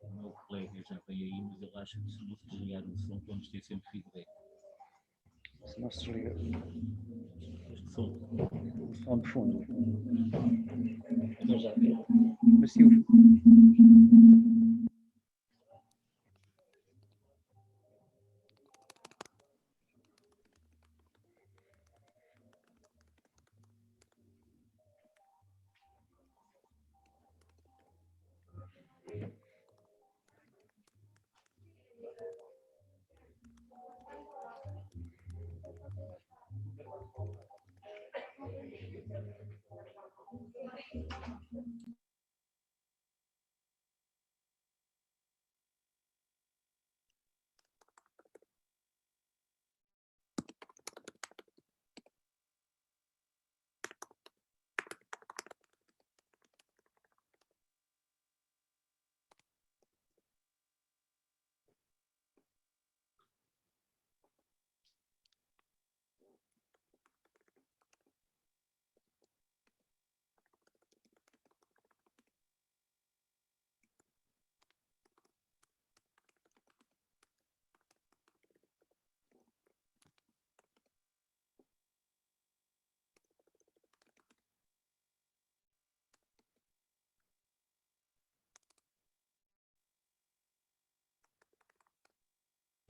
O meu colega já veio aí, mas ele acha que se não se desligar o som, vamos ter sempre feedback. Se não se desliga Este som. o som de fundo. Agora já. Mas se o...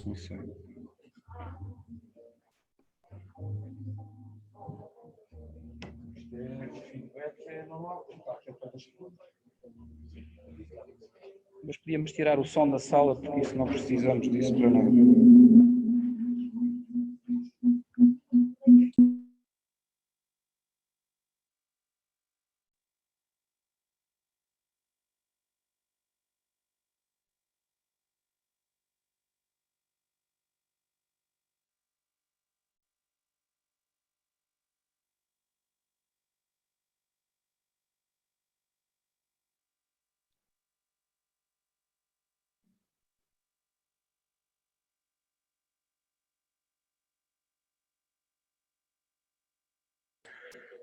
Não sei. Mas podíamos tirar o som da sala, porque isso não precisamos disso para nada.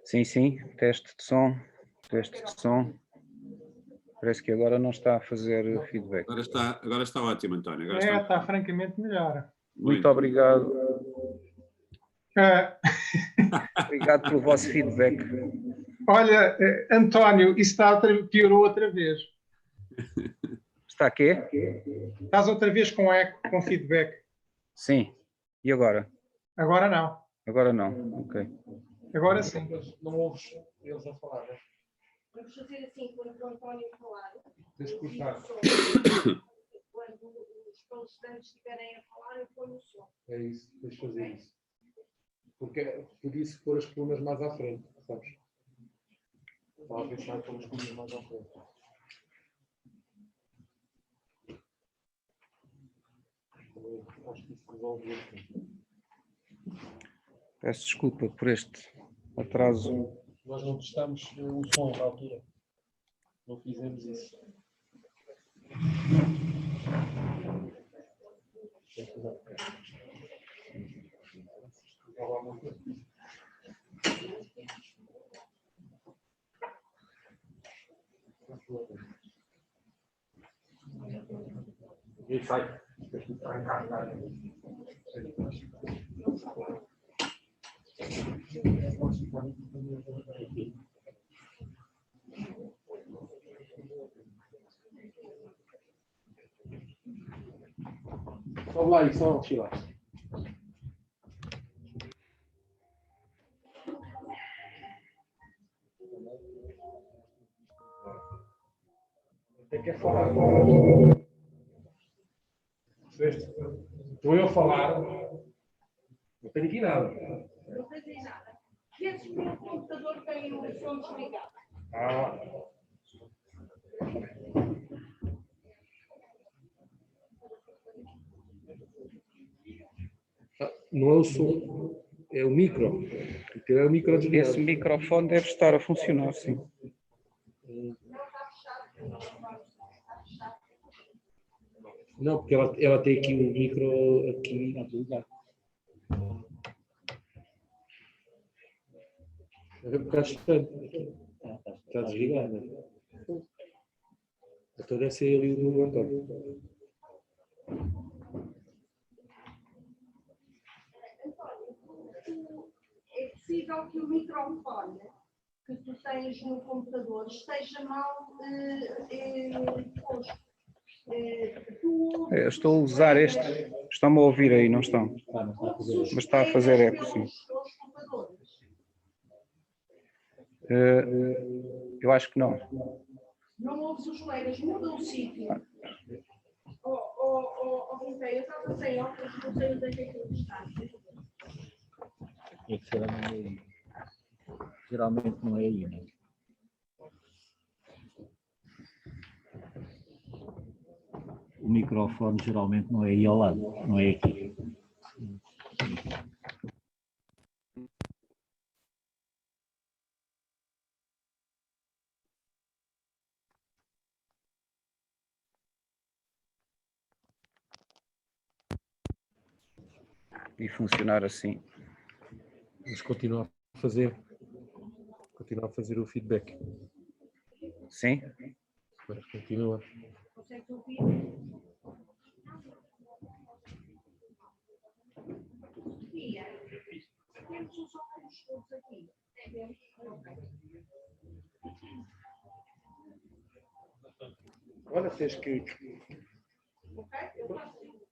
Sim, sim, teste de som, teste de som. Parece que agora não está a fazer feedback. Agora está ótimo, António. Agora está francamente melhor. Muito obrigado. Obrigado pelo vosso feedback. Olha, António, isso piorou outra vez. Está aqui? Estás outra vez com eco, com feedback. Sim. E agora? Agora não. Agora não. Ok. Agora sim. Não ouves eles a falar, né? Vamos fazer assim, quando o António falar. Tens que cortar. Quando os palestrantes estiverem a falar, eu ponho o som. É isso, tens de fazer isso. Porque podia-se pôr as colunas mais à frente, sabes? Estava a pensar em pôr as colunas mais à frente. Acho que isso resolve isso. Peço desculpa por este atraso. Nós não testamos o som na altura. Não fizemos isso. E sai. Sobe lá e só oscilar. quer falar. Percebeste? Estou eu a falar, não tenho aqui nada. Não tens aí nada. Vezes o meu computador tem o som desligado. Ah. Não é o som, é o micro. É o micro desligado. Esse microfone deve estar a funcionar, sim. Não, porque ela tem aqui o micro aqui. É um bocado estranho. Está desligado, né? Então deve ser ali o António. É possível que o microfone que tu tens no computador esteja mal posto. Eu estou a usar este. Estão-me a ouvir aí, não estão? Mas está a fazer eco, sim. Eu acho que não. Não ouves os colegas, muda o sítio. Eu estava sem óculos, não sei onde é que aquilo está. É que será não é aí. Geralmente não é aí, né? O microfone geralmente não é aí ao lado, não é aqui. E funcionar assim. Mas continua a fazer o feedback. Sim? Mas continua. Consegue ouvir? Sofia, temos os óculos todos aqui. Olha, tens que.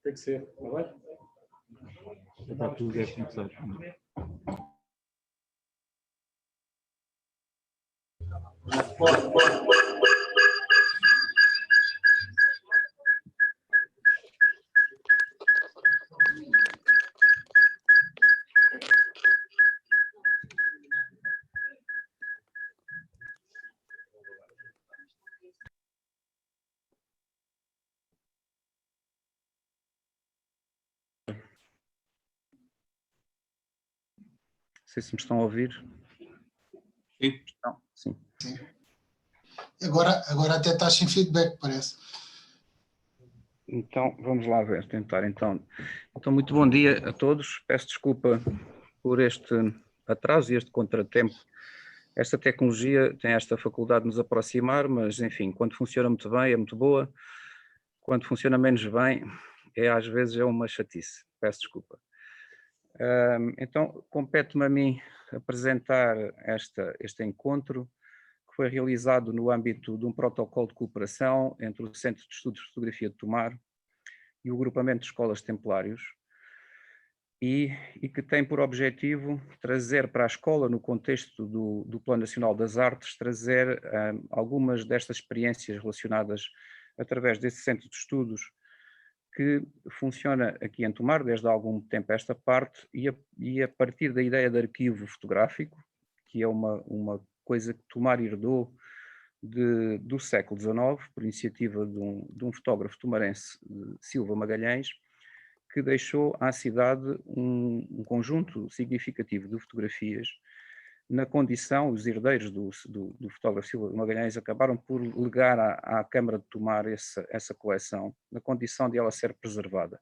Tem que ser, está bem? Já está tudo a começar. Não sei se me estão a ouvir. Sim. Estão? Sim. Agora até estás sem feedback, parece. Então, vamos lá ver, tentar então. Então, muito bom dia a todos. Peço desculpa por este atraso e este contratempo. Esta tecnologia tem esta faculdade de nos aproximar, mas, enfim, quando funciona muito bem, é muito boa. Quando funciona menos bem, às vezes é uma chatice. Peço desculpa. Então, compete-me a mim apresentar este encontro, que foi realizado no âmbito de um protocolo de cooperação entre o Centro de Estudos de Fotografia de Tomar e o Agrupamento de Escolas Templários, e que tem por objetivo trazer para a escola, no contexto do Plano Nacional das Artes, trazer algumas destas experiências relacionadas através desse centro de estudos que funciona aqui em Tomar desde há algum tempo esta parte, e a partir da ideia de arquivo fotográfico, que é uma coisa que Tomar herdou do século XIX, por iniciativa de um fotógrafo tomarense, Silva Magalhães, que deixou à cidade um conjunto significativo de fotografias na condição, os herdeiros do fotógrafo Silva Magalhães acabaram por legar à Câmara de Tomar essa coleção, na condição de ela ser preservada.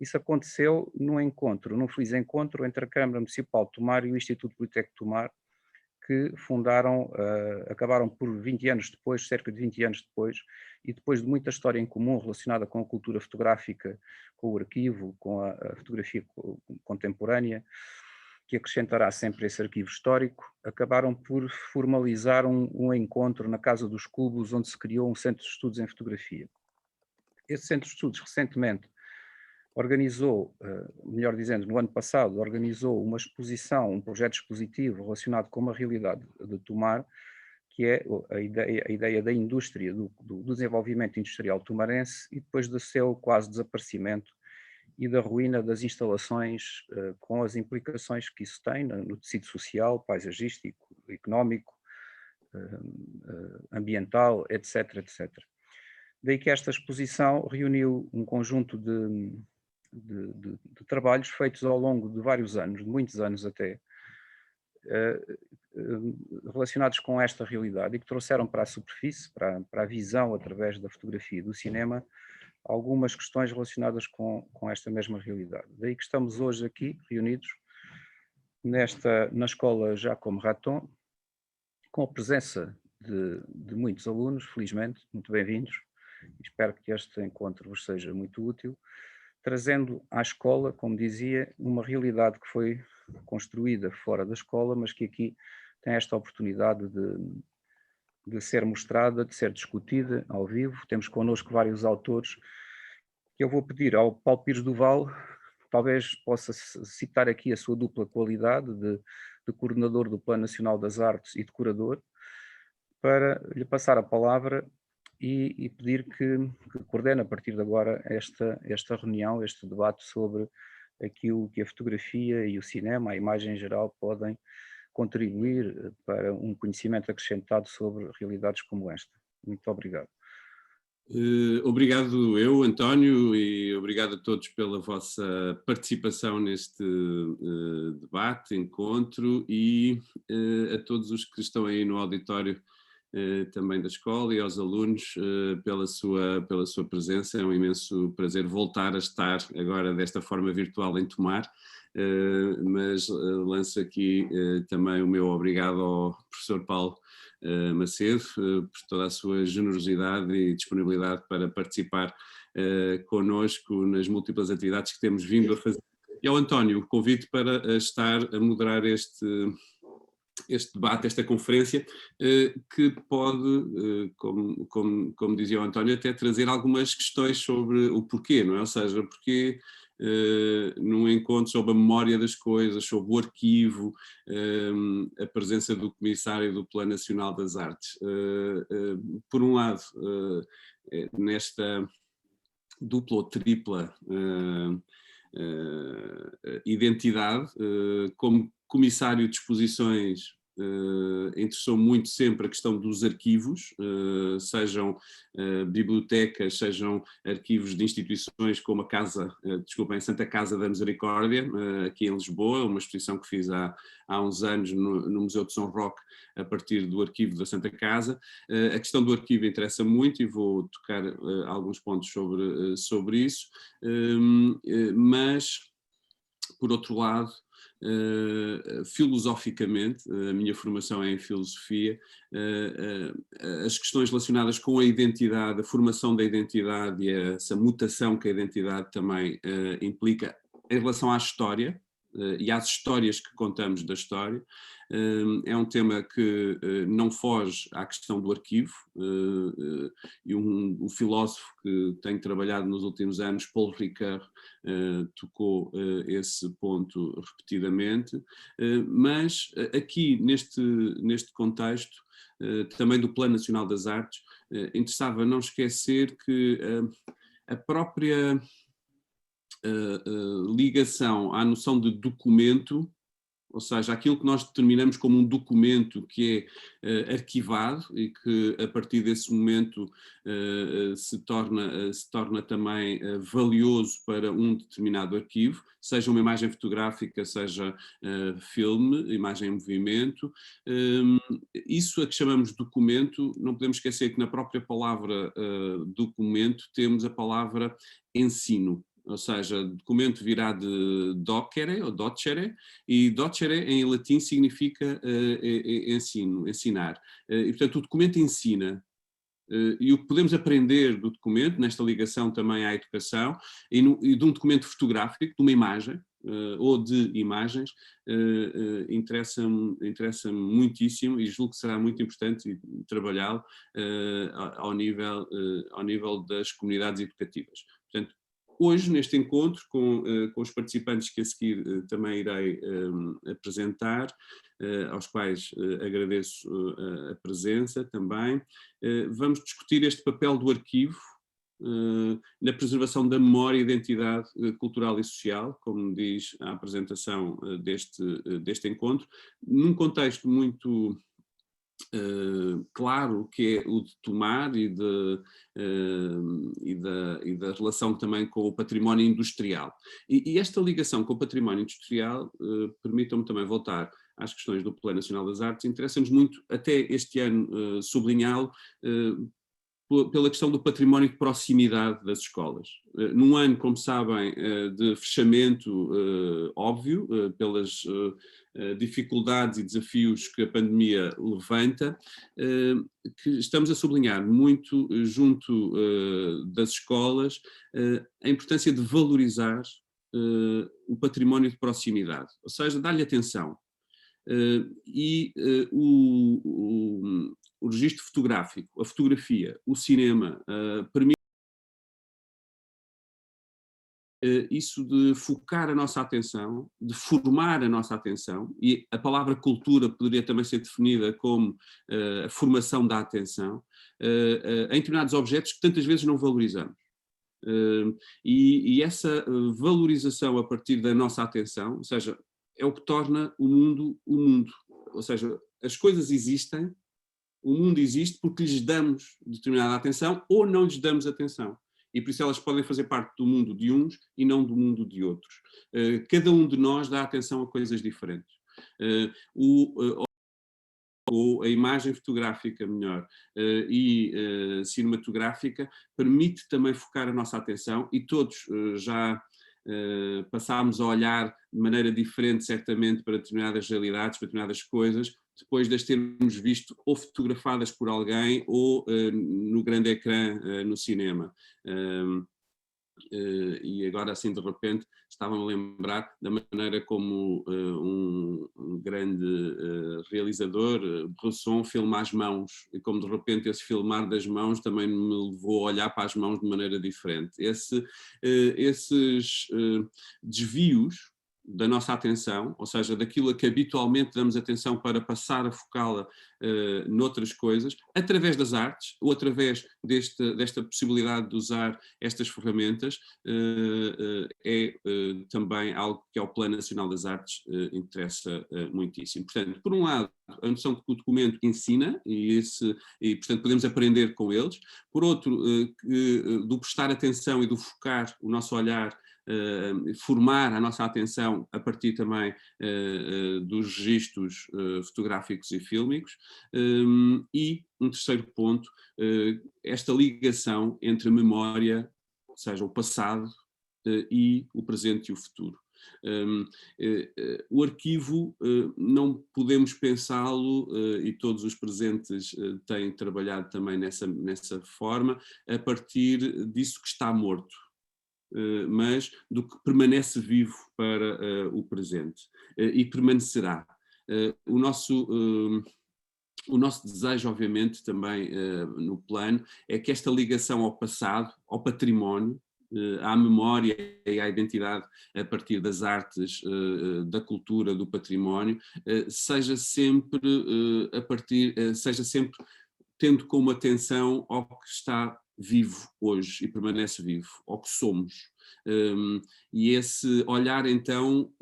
Isso aconteceu num feliz encontro entre a Câmara Municipal de Tomar e o Instituto Politécnico de Tomar, que fundaram, acabaram por 20 anos depois, cerca de 20 anos depois, e depois de muita história em comum relacionada com a cultura fotográfica, com o arquivo, com a fotografia contemporânea, que acrescentará sempre esse arquivo histórico, acabaram por formalizar um encontro na Casa dos Cubos, onde se criou um centro de estudos em fotografia. Esse centro de estudos recentemente organizou, melhor dizendo, no ano passado, organizou uma exposição, um projeto expositivo relacionado com uma realidade de Tomar, que é a ideia da indústria, do desenvolvimento industrial tumarense e depois do seu quase desaparecimento e da ruína das instalações, com as implicações que isso tem no tecido social, paisagístico, económico, ambiental, etc, etc. Daí que esta exposição reuniu um conjunto de trabalhos feitos ao longo de vários anos, de muitos anos até, relacionados com esta realidade e que trouxeram para a superfície, para a visão através da fotografia e do cinema, algumas questões relacionadas com esta mesma realidade. Daí que estamos hoje aqui reunidos na escola Jacome Raton, com a presença de muitos alunos, felizmente, muito bem-vindos. Espero que este encontro vos seja muito útil, trazendo à escola, como dizia, uma realidade que foi construída fora da escola, mas que aqui tem esta oportunidade de ser mostrada, de ser discutida ao vivo. Temos connosco vários autores. Eu vou pedir ao Paulo Pires Duval, talvez possa citar aqui a sua dupla qualidade de coordenador do Plano Nacional das Artes e de curador, para lhe passar a palavra e pedir que coordene a partir de agora esta reunião, este debate sobre aquilo que a fotografia e o cinema, a imagem em geral, podem contribuir para um conhecimento acrescentado sobre realidades como esta. Muito obrigado. Obrigado eu, António, e obrigado a todos pela vossa participação neste debate, encontro, e a todos os que estão aí no auditório também da escola, e aos alunos pela sua presença. É um imenso prazer voltar a estar agora desta forma virtual em Tomar, mas lanço aqui também o meu obrigado ao professor Paulo Macedo por toda a sua generosidade e disponibilidade para participar connosco nas múltiplas atividades que temos vindo a fazer. E ao António, o convite para estar a moderar este debate, esta conferência, que pode, como dizia o António, até trazer algumas questões sobre o porquê, não é? Ou seja, porquê num encontro sobre a memória das coisas, sobre o arquivo, a presença do Comissário do Plano Nacional das Artes. Por um lado, nesta dupla ou tripla identidade, como Comissário de Exposições, interessou muito sempre a questão dos arquivos, sejam bibliotecas, sejam arquivos de instituições como a Santa Casa da Misericórdia, aqui em Lisboa, uma exposição que fiz há uns anos no Museu de São Roque, a partir do arquivo da Santa Casa. A questão do arquivo interessa muito e vou tocar alguns pontos sobre isso, mas, por outro lado, filosoficamente, a minha formação é em filosofia, as questões relacionadas com a identidade, a formação da identidade e essa mutação que a identidade também implica em relação à história e às histórias que contamos da história, é um tema que não foge à questão do arquivo, e um filósofo que tenho trabalhado nos últimos anos, Paul Ricoeur, tocou esse ponto repetidamente, mas aqui neste contexto também do Plano Nacional das Artes, interessava não esquecer que a própria ligação à noção de documento, ou seja, aquilo que nós determinamos como um documento que é arquivado e que a partir desse momento se torna também valioso para um determinado arquivo, seja uma imagem fotográfica, seja filme, imagem em movimento. Isso a que chamamos de documento, não podemos esquecer que na própria palavra documento temos a palavra ensino. Ou seja, documento virá de docere ou docere, e docere em latim significa ensino, ensinar. E portanto o documento ensina. E o que podemos aprender do documento, nesta ligação também à educação, e de um documento fotográfico, de uma imagem, ou de imagens, interessa-me muitíssimo, e julgo que será muito importante trabalhá-lo ao nível das comunidades educativas. Portanto, hoje, neste encontro, com os participantes que a seguir também irei apresentar, aos quais agradeço a presença também, vamos discutir este papel do arquivo na preservação da memória e identidade cultural e social, como diz a apresentação deste encontro, num contexto muito claro, que é o de Tomar e da relação também com o património industrial. E esta ligação com o património industrial, permitam-me também voltar às questões do Plano Nacional das Artes, interessa-nos muito, até este ano, sublinhá-lo, pela questão do património de proximidade das escolas. Num ano, como sabem, de fechamento óbvio, pelas dificuldades e desafios que a pandemia levanta, que estamos a sublinhar muito junto das escolas a importância de valorizar o património de proximidade, ou seja, dar-lhe atenção. O registro fotográfico, a fotografia, o cinema, permite isso de focar a nossa atenção, de formar a nossa atenção, e a palavra cultura poderia também ser definida como a formação da atenção, em determinados objetos que tantas vezes não valorizamos. E essa valorização a partir da nossa atenção, ou seja, é o que torna o mundo, ou seja, as coisas existem, o mundo existe porque lhes damos determinada atenção ou não lhes damos atenção. E por isso elas podem fazer parte do mundo de uns e não do mundo de outros. Cada um de nós dá atenção a coisas diferentes. Ou a imagem fotográfica, melhor, e cinematográfica, permite também focar a nossa atenção, e todos já passámos a olhar de maneira diferente, certamente, para determinadas realidades, para determinadas coisas, depois de as termos visto ou fotografadas por alguém ou no grande ecrã no cinema. E agora, assim, de repente, estava-me a lembrar da maneira como um grande realizador, Bresson, filma as mãos, e como de repente esse filmar das mãos também me levou a olhar para as mãos de maneira diferente. Esses desvios da nossa atenção, ou seja, daquilo a que habitualmente damos atenção para passar a focá-la noutras coisas, através das artes, ou através desta possibilidade de usar estas ferramentas, é também algo que ao Plano Nacional das Artes interessa muitíssimo. Portanto, por um lado, a noção de que o documento ensina, e portanto podemos aprender com eles; por outro, do prestar atenção e do focar o nosso olhar, formar a nossa atenção a partir também dos registros fotográficos e fílmicos, e um terceiro ponto, esta ligação entre a memória, ou seja, o passado, e o presente e o futuro. O arquivo não podemos pensá-lo, e todos os presentes têm trabalhado também nessa forma, a partir disso que está morto, mas do que permanece vivo para o presente, e permanecerá. O nosso desejo, obviamente, também no plano, é que esta ligação ao passado, ao património, à memória e à identidade a partir das artes, da cultura, do património, seja sempre tendo como atenção ao que está vivo hoje e permanece vivo, ao que somos. E esse olhar, então,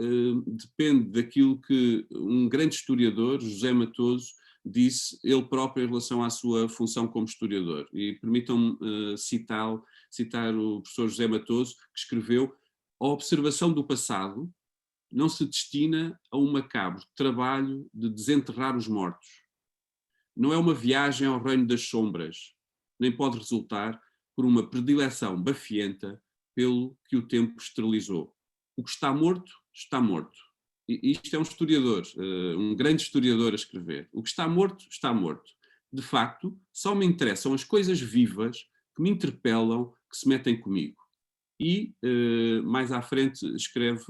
depende daquilo que um grande historiador, José Matoso, disse ele próprio em relação à sua função como historiador. E permitam-me citar o professor José Matoso, que escreveu: a observação do passado não se destina a um macabro trabalho de desenterrar os mortos. Não é uma viagem ao reino das sombras, nem pode resultar por uma predileção bafienta pelo que o tempo esterilizou. O que está morto, está morto. E isto é um historiador, um grande historiador a escrever. O que está morto, está morto. De facto, só me interessam as coisas vivas que me interpelam, que se metem comigo. E, mais à frente, escreve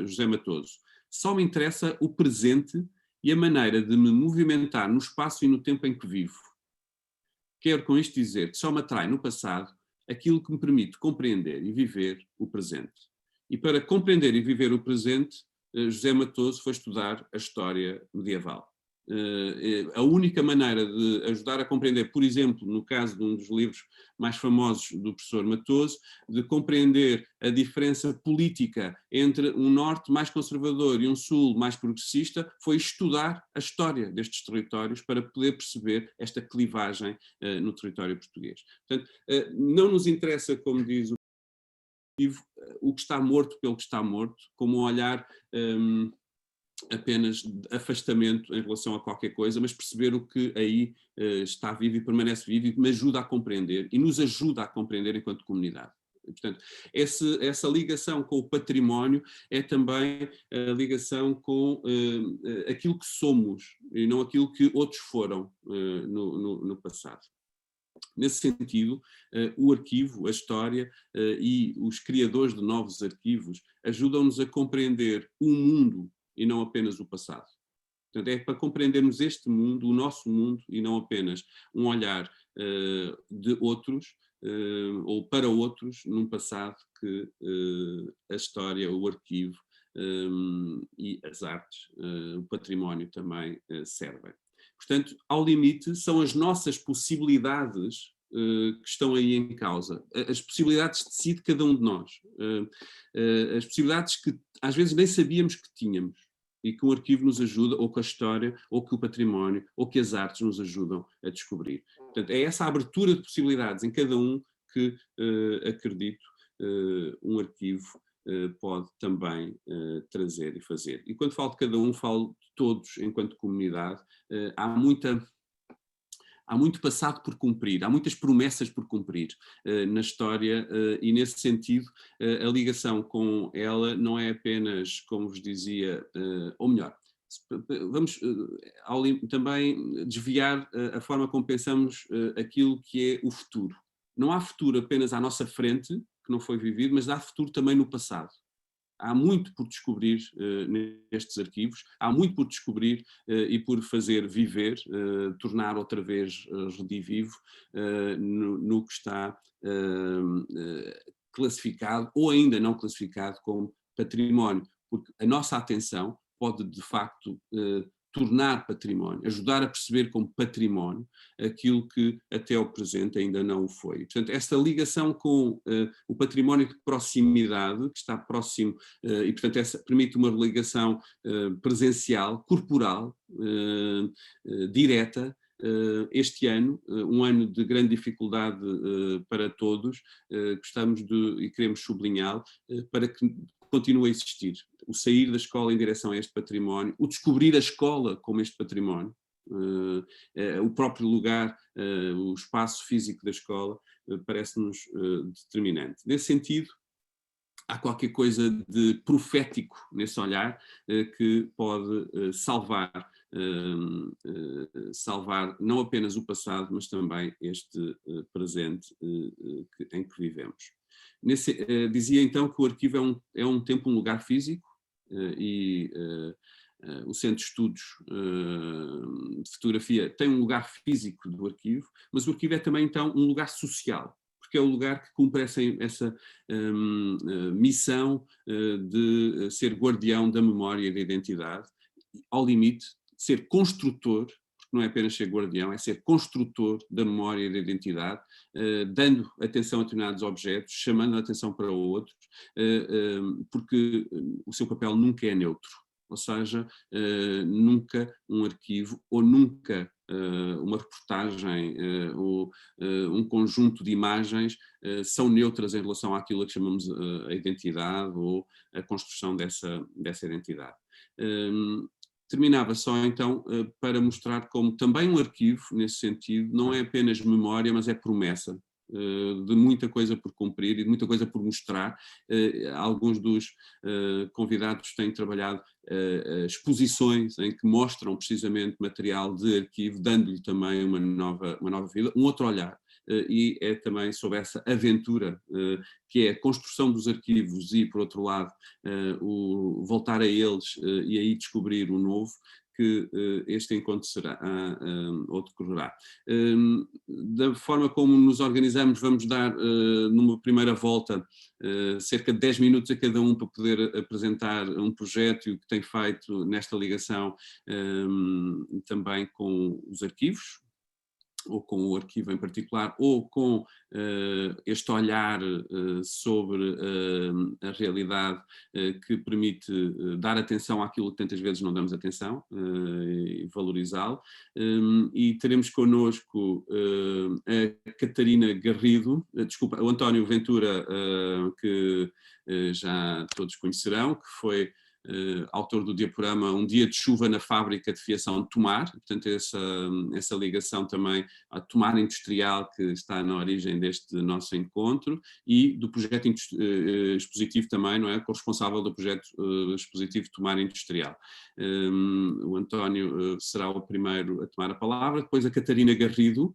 José Matoso: só me interessa o presente e a maneira de me movimentar no espaço e no tempo em que vivo. Quero com isto dizer que só me atrai no passado aquilo que me permite compreender e viver o presente. E para compreender e viver o presente, José Matoso foi estudar a história medieval. A única maneira de ajudar a compreender, por exemplo, no caso de um dos livros mais famosos do professor Matoso, de compreender a diferença política entre um norte mais conservador e um sul mais progressista, foi estudar a história destes territórios para poder perceber esta clivagem no território português. Portanto, não nos interessa, como diz o que está morto pelo que está morto, como um olhar apenas de afastamento em relação a qualquer coisa, mas perceber o que aí está vivo e permanece vivo e me ajuda a compreender e nos ajuda a compreender enquanto comunidade. E, portanto, essa ligação com o património é também a ligação com aquilo que somos e não aquilo que outros foram no passado. Nesse sentido, o arquivo, a história e os criadores de novos arquivos ajudam-nos a compreender o mundo e não apenas o passado. Portanto, é para compreendermos este mundo, o nosso mundo, e não apenas um olhar de outros ou para outros num passado que a história, o arquivo e as artes, o património também servem. Portanto, ao limite, são as nossas possibilidades que estão aí em causa, as possibilidades de si de cada um de nós, as possibilidades que às vezes nem sabíamos que tínhamos e que o arquivo nos ajuda, ou que a história, ou que o património, ou que as artes nos ajudam a descobrir. Portanto, é essa abertura de possibilidades em cada um que, acredito, um arquivo pode também trazer e fazer. E quando falo de cada um, falo de todos enquanto comunidade. Há muito passado por cumprir, há muitas promessas por cumprir na história e nesse sentido a ligação com ela não é apenas, como vos dizia, ou melhor, vamos também desviar a forma como pensamos aquilo que é o futuro. Não há futuro apenas à nossa frente, que não foi vivido, mas há futuro também no passado. Há muito por descobrir nestes arquivos, há muito por descobrir e por fazer viver, tornar outra vez redivivo no que está classificado ou ainda não classificado como património, porque a nossa atenção pode de facto tornar património, ajudar a perceber como património aquilo que até ao presente ainda não o foi. Portanto, esta ligação com o património de proximidade, que está próximo, e portanto essa permite uma ligação presencial, corporal, direta. Este ano, um ano de grande dificuldade para todos, gostamos e queremos sublinhá-lo, para que continua a existir. O sair da escola em direção a este património, o descobrir a escola como este património, o próprio lugar, o espaço físico da escola, parece-nos determinante. Nesse sentido, há qualquer coisa de profético nesse olhar que pode salvar não apenas o passado, mas também este presente em que vivemos. Dizia então que o arquivo é um tempo, um lugar físico e o Centro de Estudos de Fotografia tem um lugar físico do arquivo, mas o arquivo é também então um lugar social, porque é o lugar que cumpre essa missão de ser guardião da memória e da identidade, ao limite, ser construtor, não é apenas ser guardião, é ser construtor da memória e da identidade, dando atenção a determinados objetos, chamando a atenção para outros, porque o seu papel nunca é neutro, ou seja, nunca um arquivo ou nunca uma reportagem ou um conjunto de imagens são neutras em relação àquilo que chamamos a identidade ou a construção dessa identidade. Terminava só então para mostrar como também um arquivo, nesse sentido, não é apenas memória, mas é promessa de muita coisa por cumprir e de muita coisa por mostrar. Alguns dos convidados têm trabalhado exposições em que mostram precisamente material de arquivo, dando-lhe também uma nova vida, um outro olhar. E é também sobre essa aventura que é a construção dos arquivos e, por outro lado, o voltar a eles e aí descobrir o novo, que este encontro será ou decorrerá. Da forma como nos organizamos, vamos dar numa primeira volta cerca de 10 minutos a cada um para poder apresentar um projeto e o que tem feito nesta ligação também com os arquivos, ou com o arquivo em particular, ou com este olhar sobre a realidade que permite dar atenção àquilo que tantas vezes não damos atenção e valorizá-lo. E teremos connosco a Catarina Garrido, desculpa, o António Ventura, que já todos conhecerão, que foi autor do diaporama Um Dia de Chuva na Fábrica de Fiação de Tomar, portanto essa ligação também à Tomar Industrial que está na origem deste nosso encontro, e do projeto expositivo também, não é? Corresponsável do projeto expositivo Tomar Industrial. O António será o primeiro a tomar a palavra, depois a Catarina Garrido,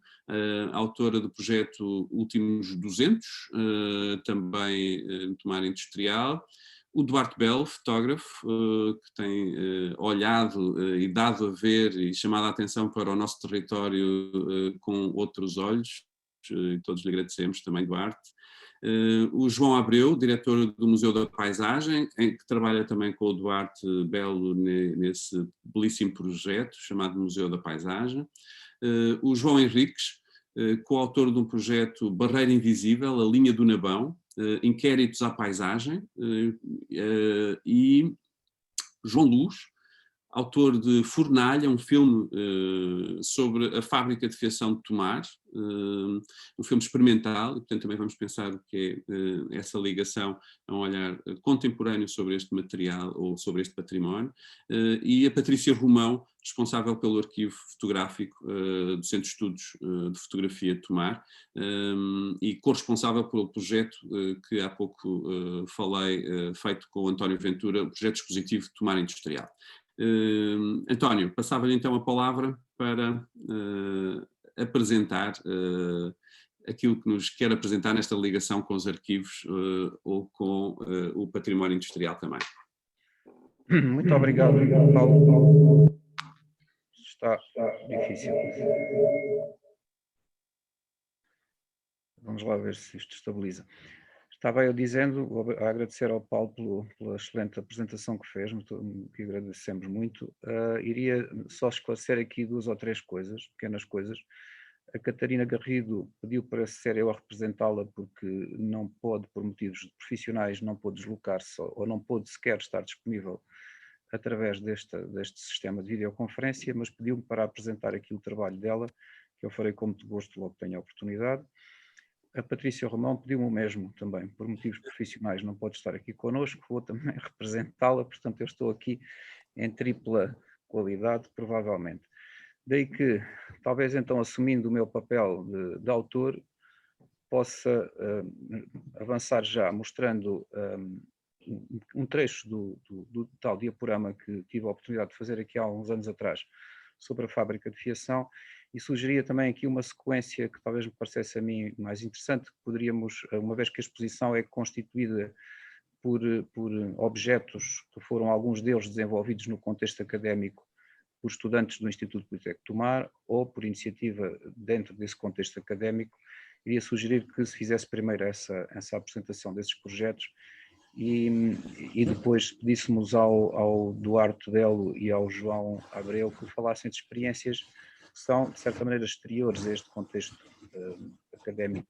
autora do projeto Últimos 200, também Tomar Industrial. O Duarte Belo, fotógrafo, que tem olhado e dado a ver e chamado a atenção para o nosso território com outros olhos, e todos lhe agradecemos também, Duarte. O João Abreu, diretor do Museu da Paisagem, que trabalha também com o Duarte Belo nesse belíssimo projeto chamado Museu da Paisagem. O João Henriques, coautor de um projeto Barreira Invisível, a Linha do Nabão, Inquéritos à Paisagem, e João Luz, autor de Fornalha, um filme sobre a fábrica de fiação de Tomar, um filme experimental, e portanto também vamos pensar o que é essa ligação a um olhar contemporâneo sobre este material ou sobre este património, e a Patrícia Romão, responsável pelo arquivo fotográfico do Centro de Estudos de Fotografia de Tomar, e corresponsável pelo projeto que há pouco falei, feito com o António Ventura, o projeto expositivo de Tomar Industrial. António, passava-lhe então a palavra para apresentar aquilo que nos quer apresentar nesta ligação com os arquivos ou com o património industrial também. Muito obrigado, Paulo. Está difícil. Vamos lá ver se isto estabiliza. Estava eu dizendo, a agradecer ao Paulo pela excelente apresentação que fez, que agradecemos muito. Iria só esclarecer aqui 2 ou 3 coisas, pequenas coisas. A Catarina Garrido pediu para ser eu a representá-la porque não pôde, por motivos profissionais, não pôde deslocar-se ou não pôde sequer estar disponível através deste sistema de videoconferência, mas pediu-me para apresentar aqui o trabalho dela, que eu farei com muito gosto logo que tenha a oportunidade. A Patrícia Romão pediu-me o mesmo também, por motivos profissionais não pode estar aqui connosco, vou também representá-la, portanto eu estou aqui em tripla qualidade, provavelmente. Daí que, talvez então assumindo o meu papel de autor, possa avançar já mostrando um trecho do tal diaporama que tive a oportunidade de fazer aqui há uns anos atrás sobre a fábrica de fiação, e sugeria também aqui uma sequência que talvez me parecesse a mim mais interessante, que poderíamos, uma vez que a exposição é constituída por objetos que foram alguns deles desenvolvidos no contexto académico por estudantes do Instituto Politécnico de Tomar ou por iniciativa dentro desse contexto académico, iria sugerir que se fizesse primeiro essa apresentação desses projetos e depois pedíssemos ao Duarte Belo e ao João Abreu que falassem de experiências que são, de certa maneira, exteriores a este contexto académico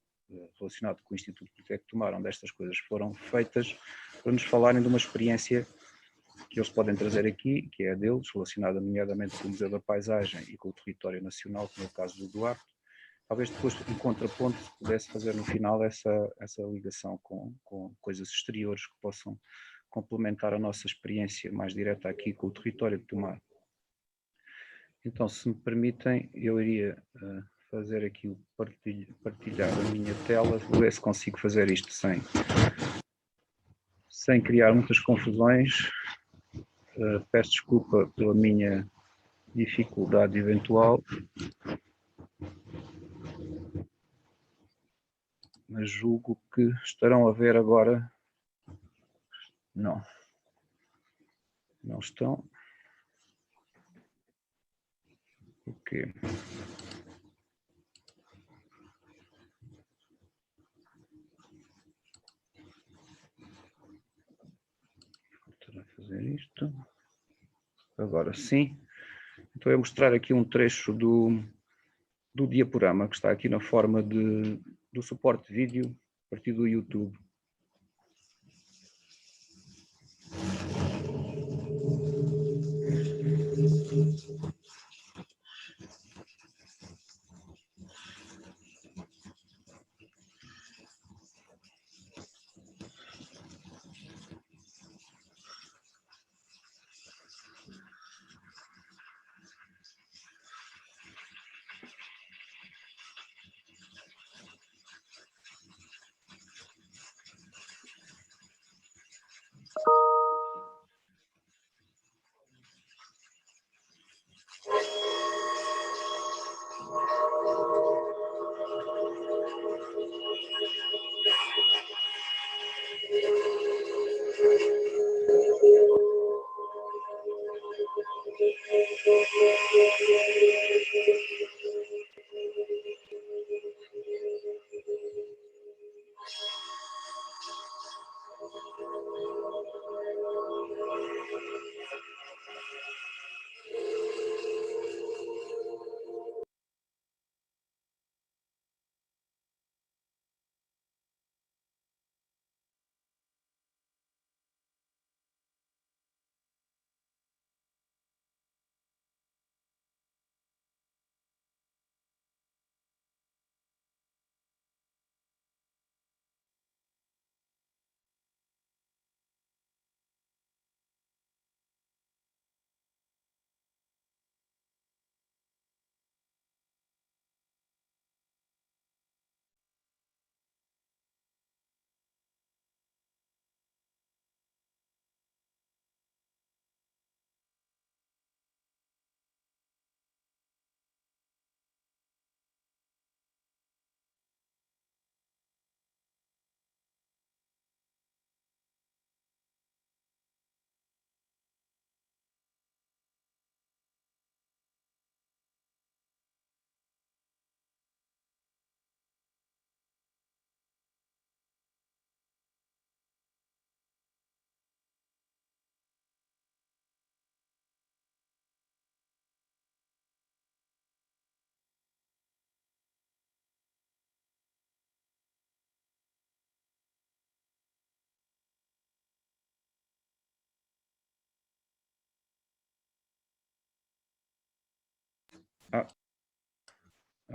relacionado com o Instituto Politécnico de Tomar, onde estas coisas foram feitas, para nos falarem de uma experiência que eles podem trazer aqui, que é a deles, relacionada nomeadamente com o Museu da Paisagem e com o território nacional, como é o caso do Duarte. Talvez depois, em contraponto, pudesse fazer no final essa ligação com coisas exteriores que possam complementar a nossa experiência mais direta aqui com o território de Tomar. Então, se me permitem, eu iria fazer aqui o partilhar a minha tela, vou ver se consigo fazer isto sem criar muitas confusões. Peço desculpa pela minha dificuldade eventual, mas julgo que estarão a ver agora. Não estão. Ok. Vou fazer isto. Agora sim. Então, eu vou mostrar aqui um trecho do diaporama, que está aqui na forma do suporte de vídeo a partir do YouTube.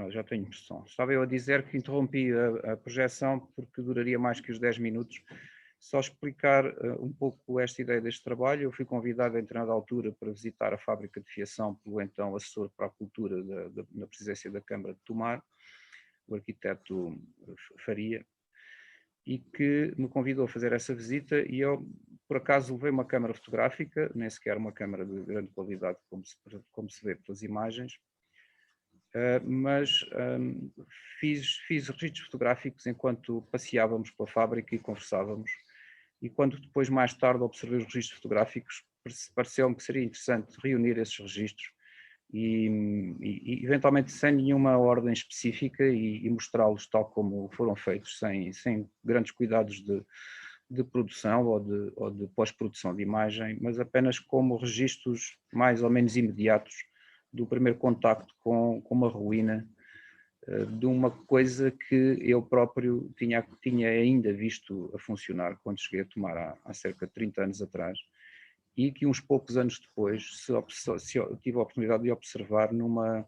Já tenho som. Estava eu a dizer que interrompi a projeção porque duraria mais que os 10 minutos. Só explicar um pouco esta ideia deste trabalho. Eu fui convidado em determinada altura para visitar a fábrica de fiação pelo então assessor para a cultura na presidência da Câmara de Tomar, o arquiteto Faria, e que me convidou a fazer essa visita, e eu, por acaso, levei uma câmara fotográfica, nem sequer uma câmara de grande qualidade, como se vê pelas imagens, mas fiz registros fotográficos enquanto passeávamos pela fábrica e conversávamos, e quando depois, mais tarde, observei os registros fotográficos, pareceu-me que seria interessante reunir esses registros e eventualmente sem nenhuma ordem específica e mostrá-los tal como foram feitos, sem grandes cuidados de produção ou de pós-produção de imagem, mas apenas como registros mais ou menos imediatos do primeiro contacto com uma ruína, de uma coisa que eu próprio tinha ainda visto a funcionar quando cheguei a Tomar há cerca de 30 anos atrás, e que uns poucos anos depois tive a oportunidade de observar numa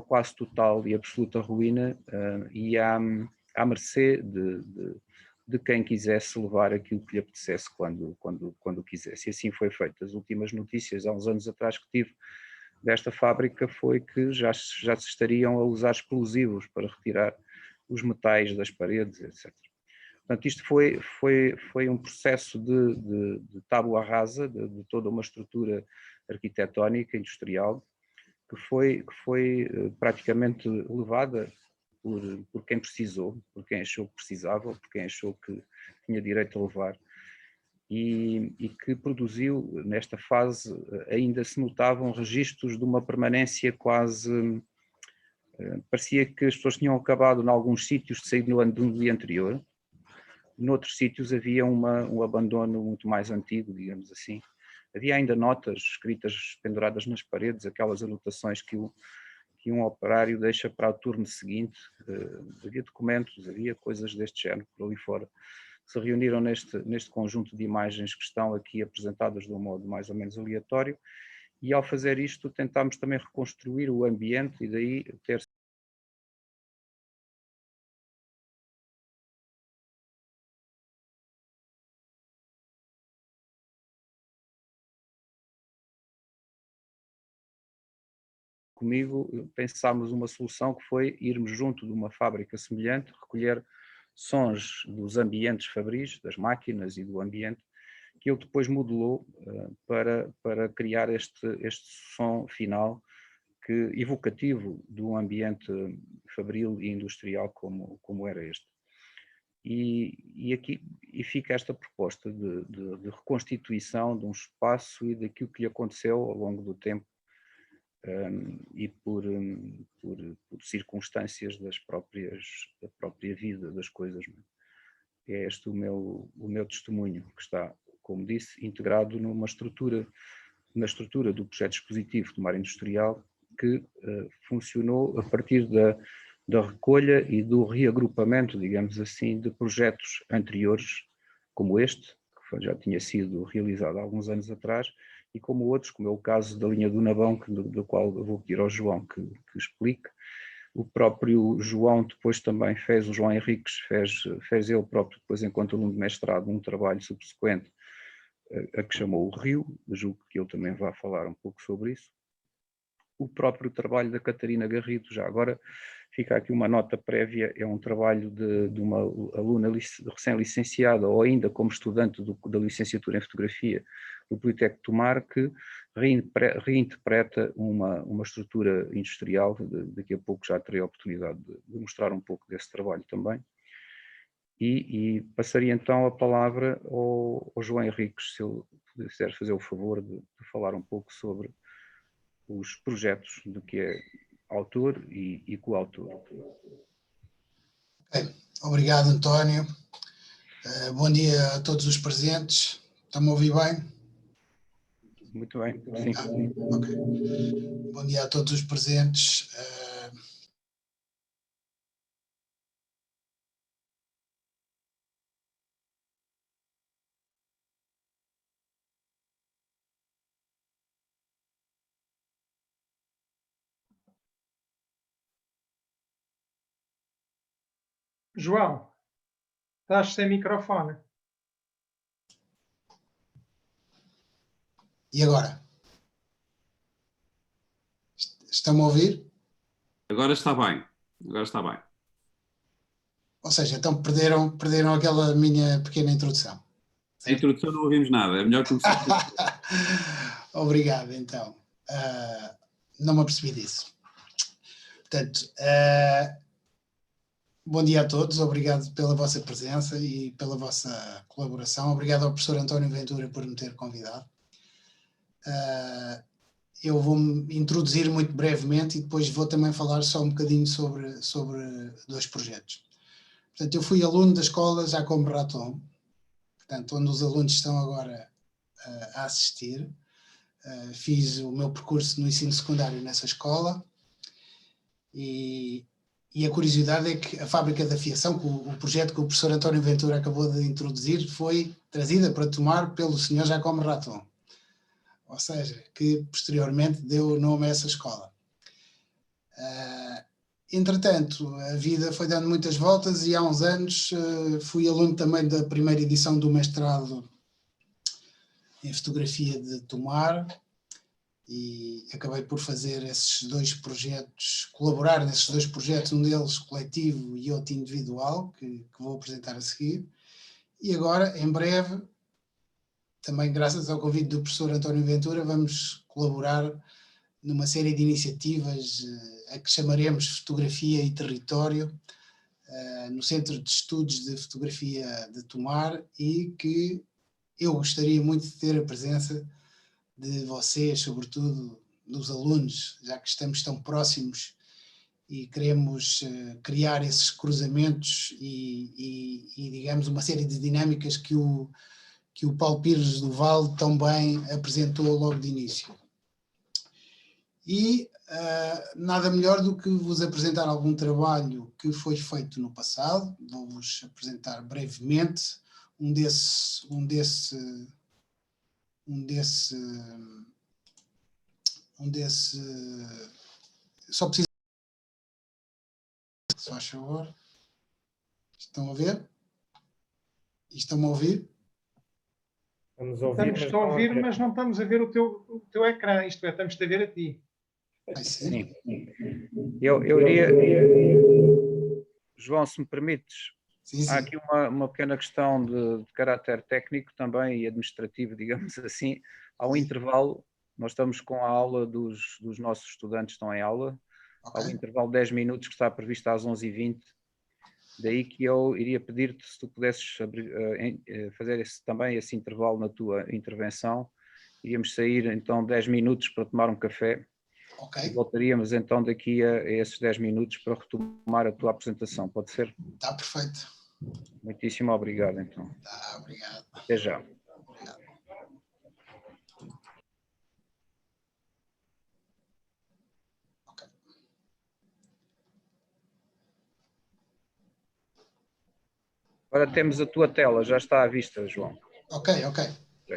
quase total e absoluta ruína, e à mercê de quem quisesse levar aquilo que lhe apetecesse quando quisesse. E assim foi feito. As últimas notícias, há uns anos atrás, que tive desta fábrica foi que já se estariam a usar explosivos para retirar os metais das paredes, etc. Portanto, isto foi um processo de tábua rasa de toda uma estrutura arquitetónica, industrial, que foi praticamente levada por quem precisou, por quem achou que precisava, por quem achou que tinha direito a levar. e que produziu, nesta fase, ainda se notavam registros de uma permanência quase... parecia que as pessoas tinham acabado em alguns sítios de sair no dia anterior, noutros sítios havia um abandono muito mais antigo, digamos assim. Havia ainda notas escritas, penduradas nas paredes, aquelas anotações que um operário deixa para o turno seguinte. Havia documentos, havia coisas deste género por ali fora, que se reuniram neste conjunto de imagens que estão aqui apresentadas de um modo mais ou menos aleatório, e ao fazer isto tentámos também reconstruir o ambiente e daí ter comigo, pensámos uma solução que foi irmos junto de uma fábrica semelhante, recolher sons dos ambientes fabris, das máquinas e do ambiente, que ele depois modelou para criar este som final evocativo de um ambiente fabril e industrial como era este. E fica esta proposta de reconstituição de um espaço e daquilo que lhe aconteceu ao longo do tempo, e por circunstâncias da própria vida das coisas. É este o meu testemunho, que está, como disse, integrado na estrutura do projeto expositivo Tomar Industrial, que funcionou a partir da recolha e do reagrupamento, digamos assim, de projetos anteriores, como este, que já tinha sido realizado há alguns anos atrás, e como outros, como é o caso da linha do Nabão, do qual eu vou pedir ao João que explique. O próprio João depois também fez, o João Henriques fez ele próprio, depois enquanto aluno de mestrado, um trabalho subsequente a que chamou o Rio, julgo que ele também vai falar um pouco sobre isso. O próprio trabalho da Catarina Garrido, já agora fica aqui uma nota prévia, é um trabalho de uma aluna recém-licenciada ou ainda como estudante da licenciatura em fotografia do Politécnico de Tomar, que reinterpreta uma estrutura industrial. Daqui a pouco já terei a oportunidade de mostrar um pouco desse trabalho também. E passaria então a palavra ao João Henriques, se ele puder fazer o favor de falar um pouco sobre os projetos de que é autor e coautor. Okay. Obrigado, António. Bom dia a todos os presentes. Estão-me a ouvir bem? Muito bem, sim. Okay. Bom dia a todos os presentes. João, estás sem microfone. E agora? Estão-me a ouvir? Agora está bem. Agora está bem. Ou seja, então perderam aquela minha pequena introdução. A introdução não ouvimos nada. É melhor começar. Obrigado, então. Não me apercebi disso. Portanto, bom dia a todos, obrigado pela vossa presença e pela vossa colaboração. Obrigado ao professor António Ventura por me ter convidado. Eu vou-me introduzir muito brevemente e depois vou também falar só um bocadinho sobre dois projetos. Portanto, eu fui aluno da escola Jacome Raton, portanto, onde os alunos estão agora a assistir. Fiz o meu percurso no ensino secundário nessa escola e a curiosidade é que a fábrica de afiação, o projeto que o professor António Ventura acabou de introduzir, foi trazida para Tomar pelo senhor Jacome Raton, ou seja, que posteriormente deu nome a essa escola. Entretanto, a vida foi dando muitas voltas e há uns anos fui aluno também da primeira edição do mestrado em fotografia de Tomar e acabei por fazer esses dois projetos, colaborar nesses dois projetos, um deles coletivo e outro individual, que vou apresentar a seguir. E agora, em breve, também graças ao convite do professor António Ventura, vamos colaborar numa série de iniciativas a que chamaremos Fotografia e Território, no Centro de Estudos de Fotografia de Tomar, e que eu gostaria muito de ter a presença de vocês, sobretudo dos alunos, já que estamos tão próximos e queremos criar esses cruzamentos e, digamos, uma série de dinâmicas que o Paulo Pires do Val tão bem apresentou logo de início. E nada melhor do que vos apresentar algum trabalho que foi feito no passado. Vou-vos apresentar brevemente só preciso, se faz favor. Estão a ver? Estão-me a ouvir? Estamos a ouvir, Estamos a ouvir, mas não estamos a ver o teu ecrã, isto é, estamos a ver a ti. Sim. Eu iria... João, se me permites, Sim, há sim. aqui uma pequena questão de caráter técnico também e administrativo, digamos assim. Ao intervalo, nós estamos com a aula dos nossos estudantes, estão em aula, ao intervalo de 10 minutos que está previsto às 11h20. Daí que eu iria pedir-te se tu pudesses fazer também esse intervalo na tua intervenção. Iríamos sair então 10 minutos para tomar um café. E voltaríamos então daqui a esses 10 minutos para retomar a tua apresentação. Pode ser? Está perfeito. Muitíssimo obrigado então. Tá, obrigado. Até já. Obrigado. Agora temos a tua tela, já está à vista, João. Ok.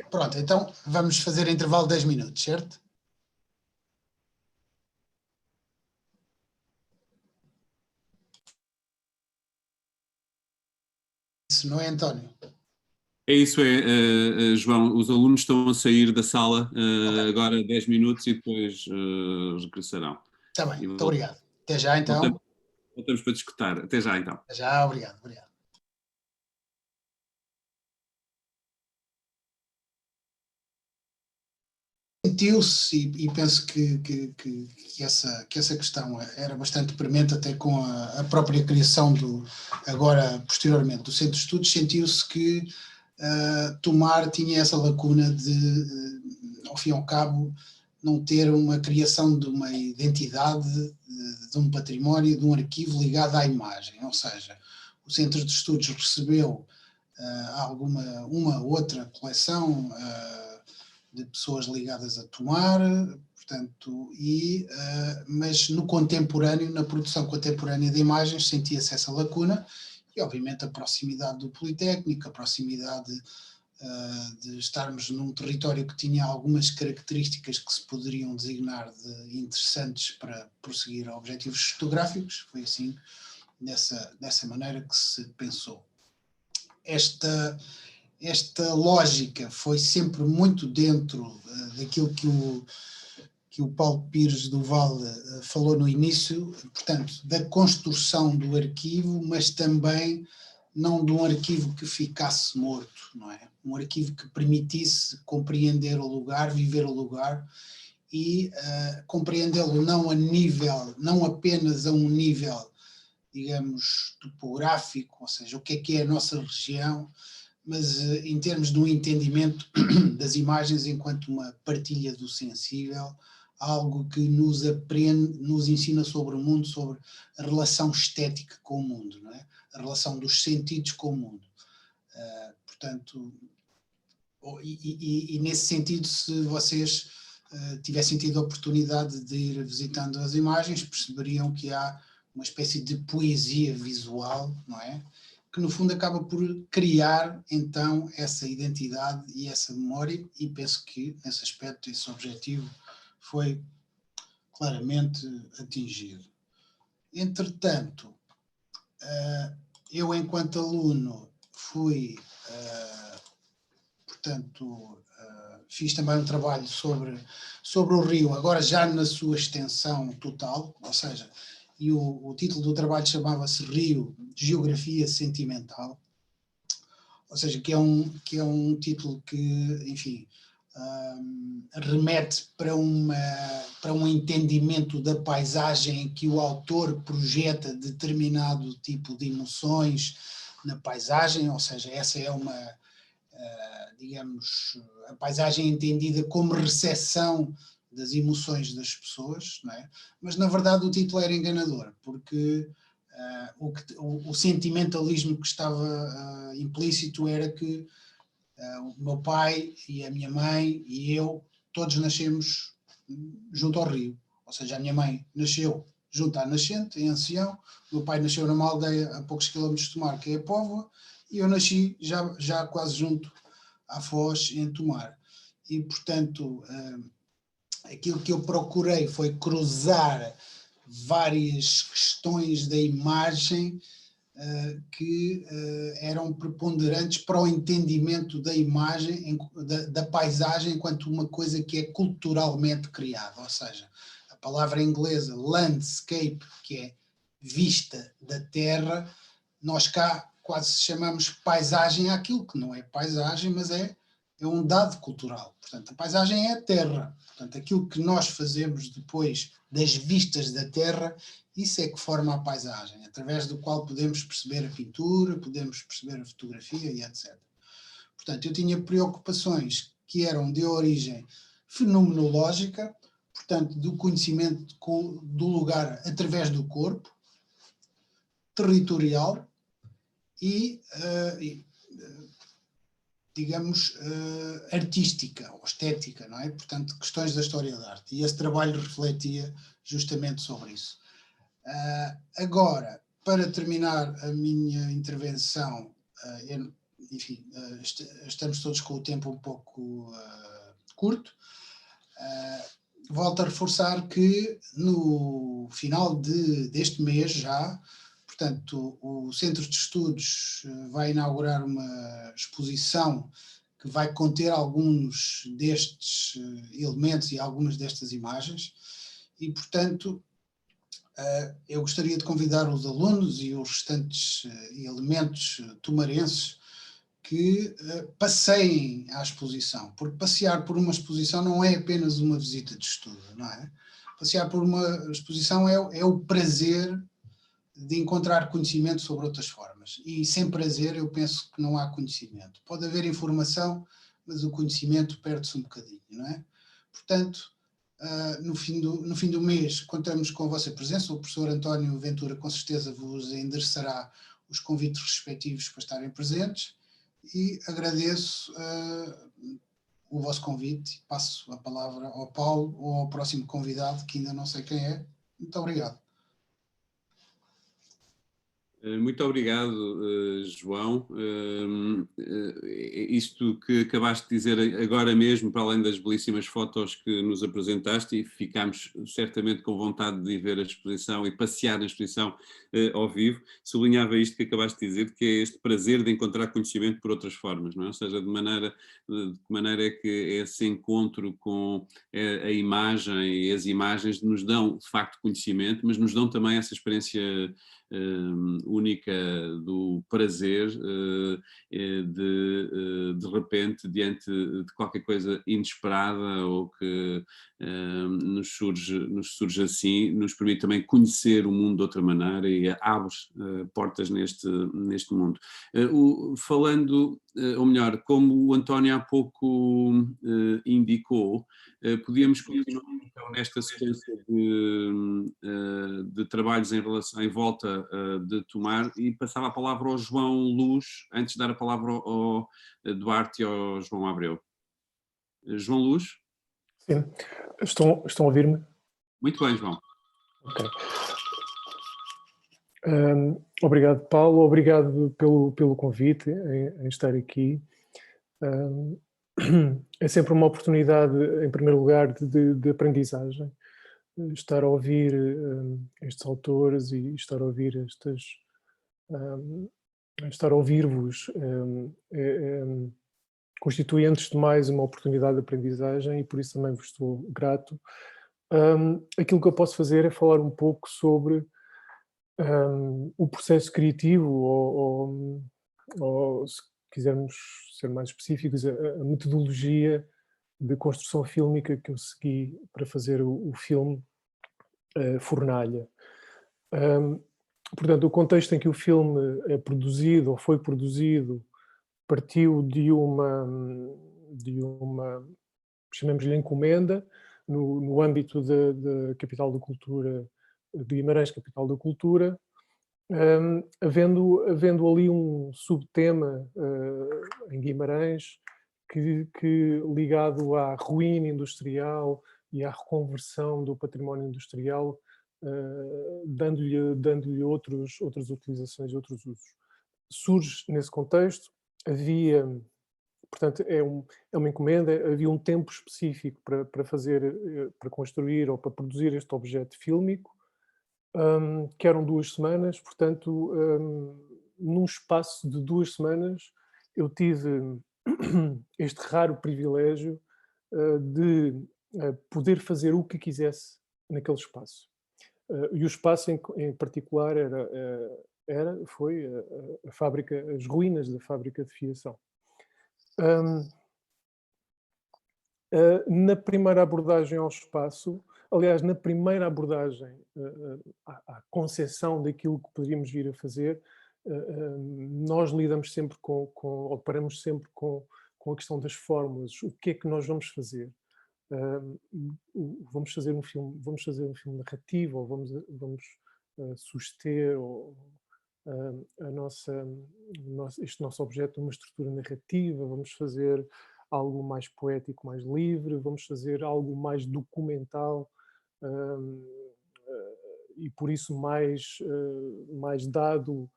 Pronto, então vamos fazer intervalo de 10 minutos, certo? Isso não é, António? É isso, João. Os alunos estão a sair da sala agora 10 minutos e depois regressarão. Está bem, muito obrigado. Até já, então. Voltamos para discutir. Até já, então. Até já, obrigado. Sentiu-se, e penso que essa questão era bastante premente, até com a própria criação agora, posteriormente, do Centro de Estudos, sentiu-se que Tomar tinha essa lacuna de, ao fim e ao cabo, não ter uma criação de uma identidade, de um património, de um arquivo ligado à imagem. Ou seja, o Centro de Estudos recebeu uma outra coleção de pessoas ligadas a Tomar, portanto, mas no contemporâneo, na produção contemporânea de imagens, sentia-se essa lacuna e, obviamente, a proximidade do Politécnico, a proximidade de estarmos num território que tinha algumas características que se poderiam designar de interessantes para prosseguir a objetivos fotográficos, foi assim, dessa maneira que se pensou. Esta lógica foi sempre muito dentro daquilo que o Paulo Pires do Val falou no início, portanto, da construção do arquivo, mas também não de um arquivo que ficasse morto, não é? Um arquivo que permitisse compreender o lugar, viver o lugar e compreendê-lo não apenas a um nível, digamos, topográfico, ou seja, o que é a nossa região, mas em termos de um entendimento das imagens enquanto uma partilha do sensível, algo que nos ensina sobre o mundo, sobre a relação estética com o mundo, não é? A relação dos sentidos com o mundo. Portanto, e nesse sentido, se vocês tivessem tido a oportunidade de ir visitando as imagens, perceberiam que há uma espécie de poesia visual, não é? Que no fundo acaba por criar então essa identidade e essa memória, e penso que nesse aspecto esse objetivo foi claramente atingido. Entretanto, eu enquanto aluno fui, portanto, fiz também um trabalho sobre o rio, agora já na sua extensão total, ou seja, e o título do trabalho chamava-se Rio, Geografia Sentimental, ou seja, que é um título que, enfim, remete para um entendimento da paisagem em que o autor projeta determinado tipo de emoções na paisagem, ou seja, essa é digamos, a paisagem entendida como recepção das emoções das pessoas, não é? Mas na verdade o título era enganador, porque o sentimentalismo que estava implícito era que o meu pai e a minha mãe e eu, todos nascemos junto ao rio. Ou seja, a minha mãe nasceu junto à nascente, em Ancião, o meu pai nasceu numa aldeia a poucos quilómetros de Tomar, que é a Póvoa, e eu nasci já quase junto à Foz, em Tomar. E, portanto, aquilo que eu procurei foi cruzar várias questões da imagem que eram preponderantes para o entendimento da imagem, da paisagem, enquanto uma coisa que é culturalmente criada. Ou seja, a palavra inglesa landscape, que é vista da terra, nós cá quase chamamos paisagem àquilo que não é paisagem, mas é um dado cultural. Portanto, a paisagem é a terra. Portanto, aquilo que nós fazemos depois das vistas da terra, isso é que forma a paisagem, através do qual podemos perceber a pintura, podemos perceber a fotografia e etc. Portanto, eu tinha preocupações que eram de origem fenomenológica, portanto, do conhecimento do lugar através do corpo, territorial e digamos, artística ou estética, não é? Portanto, questões da história da arte. E esse trabalho refletia justamente sobre isso. Agora, para terminar a minha intervenção, enfim, estamos todos com o tempo um pouco curto, volto a reforçar que no final deste mês já, portanto, o Centro de Estudos vai inaugurar uma exposição que vai conter alguns destes elementos e algumas destas imagens e, portanto, eu gostaria de convidar os alunos e os restantes elementos tomarenses que passeiem à exposição, porque passear por uma exposição não é apenas uma visita de estudo, não é? Passear por uma exposição é o prazer de encontrar conhecimento sobre outras formas. E sem prazer eu penso que não há conhecimento. Pode haver informação, mas o conhecimento perde-se um bocadinho, não é? Portanto, no fim do mês contamos com a vossa presença. O professor António Ventura com certeza vos endereçará os convites respectivos para estarem presentes e agradeço o vosso convite e passo a palavra ao Paulo ou ao próximo convidado, que ainda não sei quem é. Muito obrigado. Muito obrigado, João. Isto que acabaste de dizer agora mesmo, para além das belíssimas fotos que nos apresentaste, e ficámos certamente com vontade de ir ver a exposição e passear na exposição ao vivo, sublinhava isto que acabaste de dizer, que é este prazer de encontrar conhecimento por outras formas, não é? Ou seja, de que maneira é que esse encontro com a imagem e as imagens nos dão, de facto, conhecimento, mas nos dão também essa experiência única do prazer de repente, diante de qualquer coisa inesperada ou que nos surge assim, nos permite também conhecer o mundo de outra maneira e abre portas neste mundo. Falando, ou melhor, como o António há pouco indicou, podíamos continuar então nesta sequência de trabalhos em volta de Tomar e passava a palavra ao João Luz, antes de dar a palavra ao Duarte e ao João Abreu. João Luz? Sim. Estão a ouvir-me? Muito bem, João. Ok. Obrigado, Paulo. Obrigado pelo convite em estar aqui. É sempre uma oportunidade, em primeiro lugar, de aprendizagem. Estar a ouvir estes autores e estar a ouvir estar a ouvir-vos constitui, antes de mais, uma oportunidade de aprendizagem e por isso também vos estou grato. Aquilo que eu posso fazer é falar um pouco sobre o processo criativo ou se quisermos ser mais específicos, a metodologia de construção fílmica que eu segui para fazer o filme Fornalha. Portanto, o contexto em que o filme é produzido ou foi produzido partiu de uma chamemos-lhe encomenda, no âmbito da Capital da Cultura, de Guimarães, Capital da Cultura, havendo ali um subtema em Guimarães que ligado à ruína industrial e à reconversão do património industrial, dando-lhe outras utilizações, outros usos. Surge nesse contexto, havia, portanto, é uma encomenda, havia um tempo específico para construir ou para produzir este objeto fílmico, que eram 2 semanas, portanto, num espaço de 2 semanas, eu tive este raro privilégio de poder fazer o que quisesse naquele espaço. E o espaço em particular foi a fábrica, as ruínas da fábrica de fiação. Na primeira abordagem ao espaço, aliás, na primeira abordagem à concepção daquilo que poderíamos vir a fazer, nós lidamos sempre ou paramos sempre com a questão das fórmulas. O que é que nós vamos fazer? Vamos fazer um filme narrativo, ou vamos suster este nosso objeto uma estrutura narrativa, vamos fazer algo mais poético, mais livre, vamos fazer algo mais documental e por isso mais dado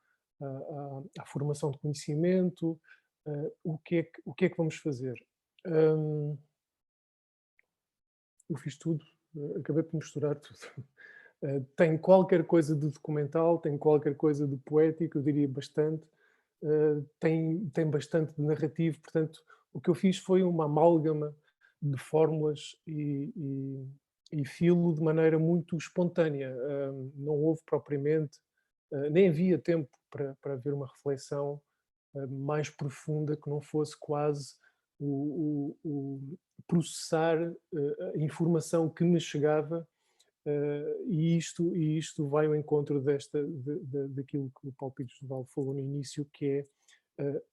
à formação de conhecimento. O que é que vamos fazer? Eu fiz tudo, acabei por misturar tudo. Tem qualquer coisa de documental, tem qualquer coisa de poético, eu diria bastante, tem bastante de narrativo, portanto, o que eu fiz foi uma amálgama de fórmulas e filo de maneira muito espontânea. Não houve propriamente, nem havia tempo para haver uma reflexão mais profunda que não fosse quase o processar a informação que me chegava, e isto vai ao encontro daquilo que o Paulo Pires de Val falou no início, que é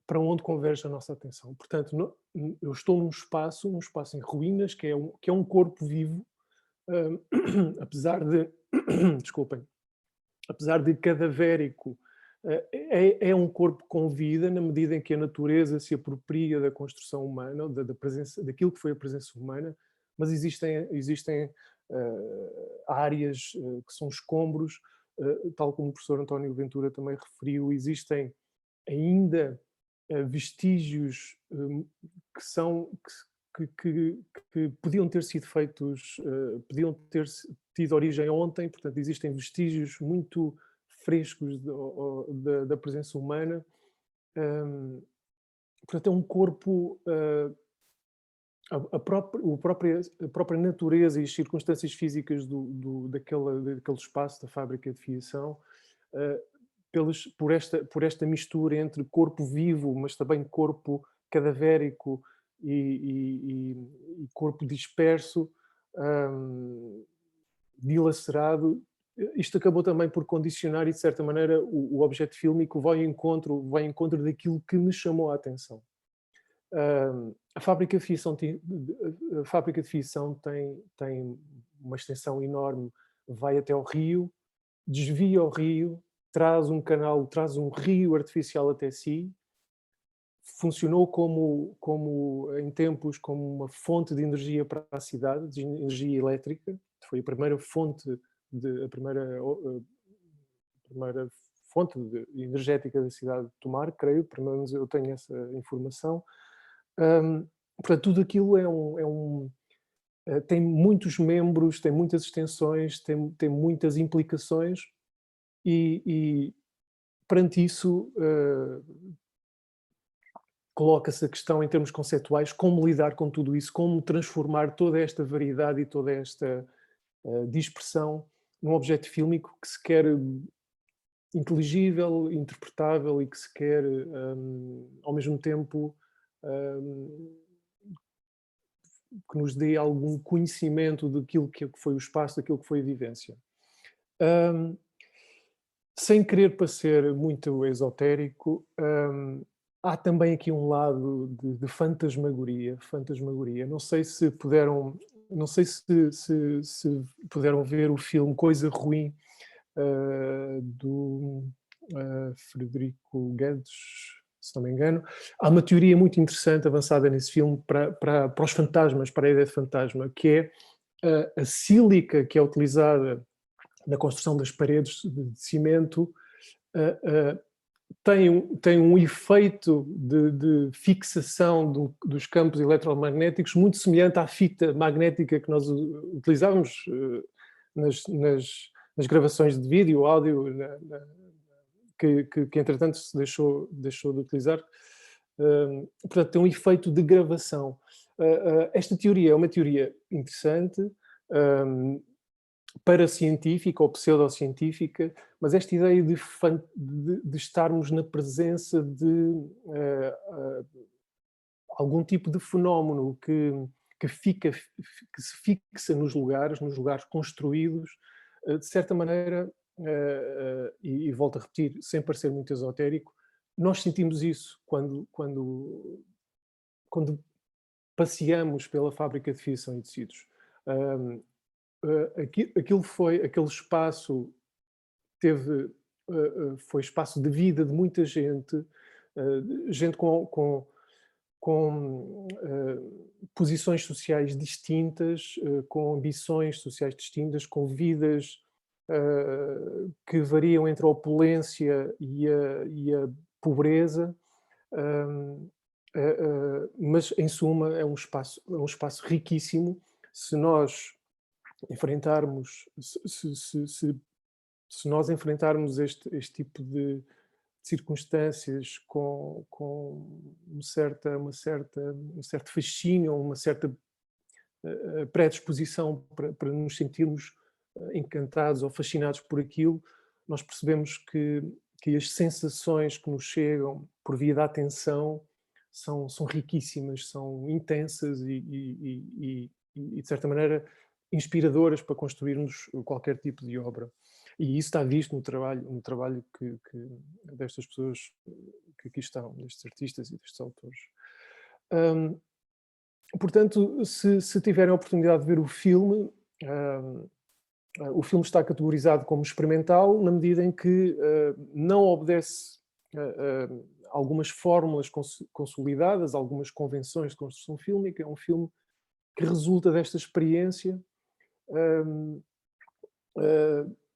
para onde converge a nossa atenção. Portanto, eu estou num espaço em ruínas, que é um corpo vivo, apesar de, desculpem, apesar de cadavérico, é um corpo com vida, na medida em que a natureza se apropria da construção humana, da presença, daquilo que foi a presença humana, mas existem áreas que são escombros, tal como o professor António Ventura também referiu, existem ainda vestígios que podiam ter sido feitos, podiam ter tido origem ontem, portanto existem vestígios muito frescos da presença humana. Portanto, é um corpo, a própria natureza e as circunstâncias físicas daquele espaço da fábrica de fiação, por esta mistura entre corpo vivo, mas também corpo cadavérico e corpo disperso, dilacerado, isto acabou também por condicionar e, de certa maneira, o objeto fílmico vai ao encontro daquilo que me chamou a atenção. A fábrica de fiação tem uma extensão enorme, vai até ao rio, desvia o rio, traz um rio artificial até si, funcionou em tempos como uma fonte de energia para a cidade, de energia elétrica, foi a primeira fonte energética da cidade de Tomar, creio, pelo menos eu tenho essa informação. Portanto, tudo aquilo tem muitos membros, tem muitas extensões, tem muitas implicações e perante isso coloca-se a questão em termos conceituais, como lidar com tudo isso, como transformar toda esta variedade e toda esta dispersão num objeto fílmico que se quer inteligível, interpretável e que se quer, ao mesmo tempo, que nos dê algum conhecimento daquilo que foi o espaço, daquilo que foi a vivência. Sem querer parecer muito esotérico, há também aqui um lado de fantasmagoria. Não sei se puderam, se puderam ver o filme Coisa Ruim, do Frederico Guedes, se não me engano. Há uma teoria muito interessante avançada nesse filme para os fantasmas, para a ideia de fantasma, que é a sílica que é utilizada na construção das paredes de cimento, tem um efeito de fixação dos campos eletromagnéticos muito semelhante à fita magnética que nós utilizávamos nas gravações de vídeo, áudio, que entretanto se deixou de utilizar. Portanto, tem um efeito de gravação. Esta teoria é uma teoria interessante, paracientífica ou pseudocientífica, mas esta ideia de estarmos na presença de algum tipo de fenómeno que se fixa nos lugares construídos, de certa maneira, e volto a repetir, sem parecer muito esotérico, nós sentimos isso quando passeamos pela fábrica de fiação e tecidos. Aquele espaço foi espaço de vida de muita gente, gente com posições sociais distintas, com ambições sociais distintas, com vidas que variam entre a opulência e a pobreza, mas em suma é um espaço riquíssimo. Se nós enfrentarmos, se nós enfrentarmos este tipo de circunstâncias com um certo fascínio, uma certa predisposição para nos sentirmos encantados ou fascinados por aquilo, nós percebemos que as sensações que nos chegam por via da atenção são riquíssimas, são intensas e de certa maneira inspiradoras para construirmos qualquer tipo de obra. E isso está visto no trabalho que destas pessoas que aqui estão, destes artistas e destes autores. Portanto, se tiverem a oportunidade de ver o filme está categorizado como experimental na medida em que não obedece a algumas fórmulas consolidadas, algumas convenções de construção fílmica. É um filme que resulta desta experiência.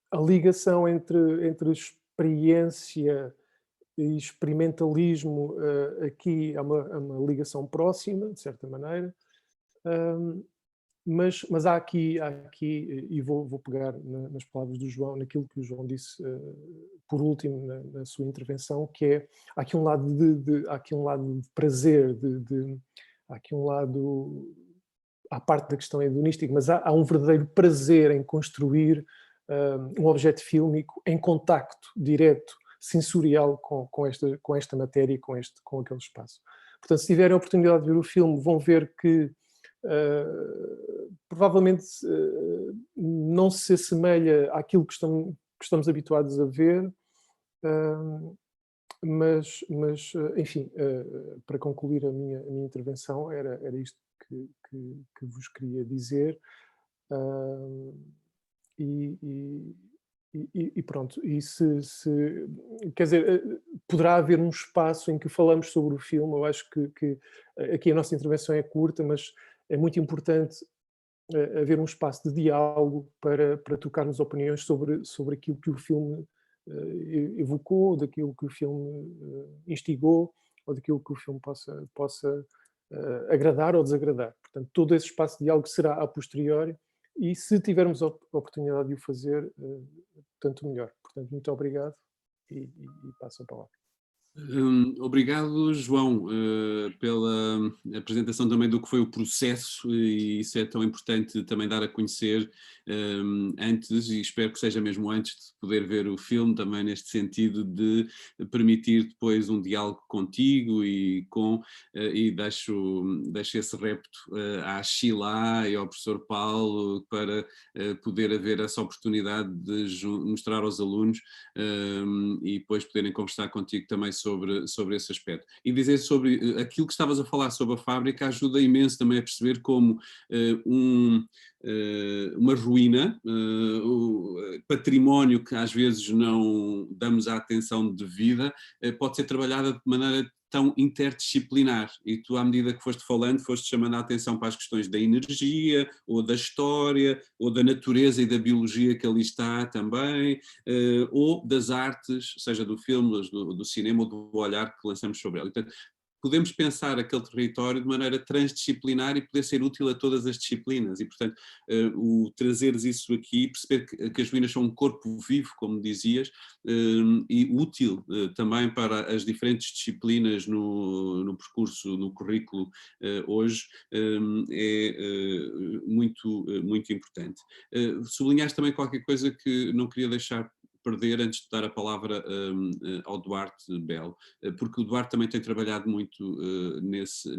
A ligação entre experiência e experimentalismo aqui é uma ligação próxima, de certa maneira, mas há aqui e vou pegar nas palavras do João, naquilo que o João disse por último na sua intervenção, que é, há aqui um lado de prazer, há aqui um lado, à parte da questão hedonística, mas há um verdadeiro prazer em construir um objeto fílmico em contacto direto, sensorial com esta matéria e com aquele espaço. Portanto, se tiverem a oportunidade de ver o filme, vão ver que provavelmente não se assemelha àquilo que estamos habituados a ver, mas enfim, para concluir a minha intervenção, era isto que vos queria dizer. E pronto, e quer dizer, poderá haver um espaço em que falamos sobre o filme. Eu acho que aqui a nossa intervenção é curta, mas é muito importante haver um espaço de diálogo para trocarmos opiniões sobre aquilo que o filme evocou, daquilo que o filme instigou, ou daquilo que o filme possa agradar ou desagradar. Portanto, todo esse espaço de diálogo será a posteriori, e se tivermos a oportunidade de o fazer, tanto melhor. Portanto, muito obrigado e passo a palavra. Obrigado, João, pela apresentação também do que foi o processo, e isso é tão importante também dar a conhecer antes, e espero que seja mesmo antes de poder ver o filme, também neste sentido de permitir depois um diálogo contigo e deixo esse repto à Sheila e ao professor Paulo para poder haver essa oportunidade de mostrar aos alunos e depois poderem conversar contigo também sobre esse aspecto. E dizer sobre aquilo que estavas a falar sobre a fábrica ajuda imenso também a perceber como uma ruína, património que às vezes não damos a atenção devida, pode ser trabalhada de maneira tão interdisciplinar, e tu, à medida que foste falando, foste chamando a atenção para as questões da energia, ou da história, ou da natureza e da biologia que ali está também, ou das artes, seja do filme, do cinema, ou do olhar que lançamos sobre ela. Portanto, podemos pensar aquele território de maneira transdisciplinar e poder ser útil a todas as disciplinas, e portanto o trazeres isso aqui, perceber que as ruínas são um corpo vivo, como dizias, e útil também para as diferentes disciplinas no percurso, no currículo hoje, é muito importante. Sublinhaste também qualquer coisa que não queria deixar perder antes de dar a palavra ao Duarte Belo, porque o Duarte também tem trabalhado muito nesse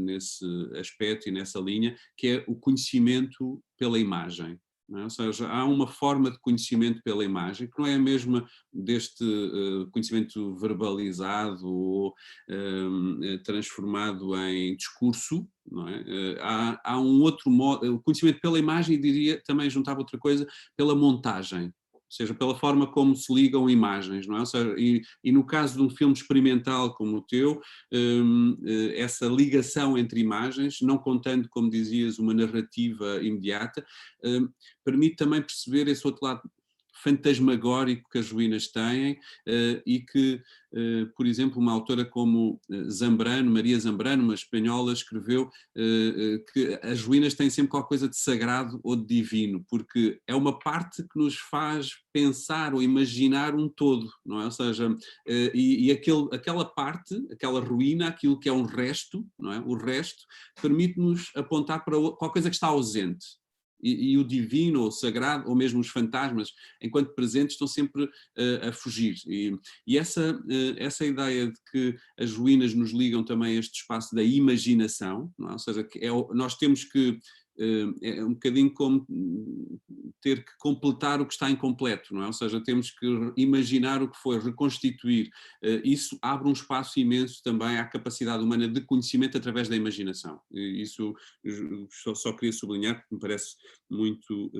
aspecto e nessa linha, que é o conhecimento pela imagem. Não é? Ou seja, há uma forma de conhecimento pela imagem que não é a mesma deste conhecimento verbalizado ou transformado em discurso, não é? Há um outro modo, o conhecimento pela imagem, e diria, também juntava outra coisa, pela montagem. Ou seja, pela forma como se ligam imagens, não é? Ou seja, e no caso de um filme experimental como o teu, essa ligação entre imagens, não contando, como dizias, uma narrativa imediata, permite também perceber esse outro lado fantasmagórico que as ruínas têm, e que, por exemplo, uma autora como Zambrano, Maria Zambrano, uma espanhola, escreveu que as ruínas têm sempre qualquer coisa de sagrado ou de divino, porque é uma parte que nos faz pensar ou imaginar um todo, não é? Ou seja, aquela parte, aquela ruína, aquilo que é um resto, não é? O resto permite-nos apontar para qualquer coisa que está ausente. E o divino, ou o sagrado, ou mesmo os fantasmas, enquanto presentes, estão sempre a fugir. E essa ideia de que as ruínas nos ligam também a este espaço da imaginação, não é? Ou seja, nós temos que é um bocadinho como ter que completar o que está incompleto, não é? Ou seja, temos que imaginar o que foi, reconstituir. Isso abre um espaço imenso também à capacidade humana de conhecimento através da imaginação. Isso só queria sublinhar, porque me parece muito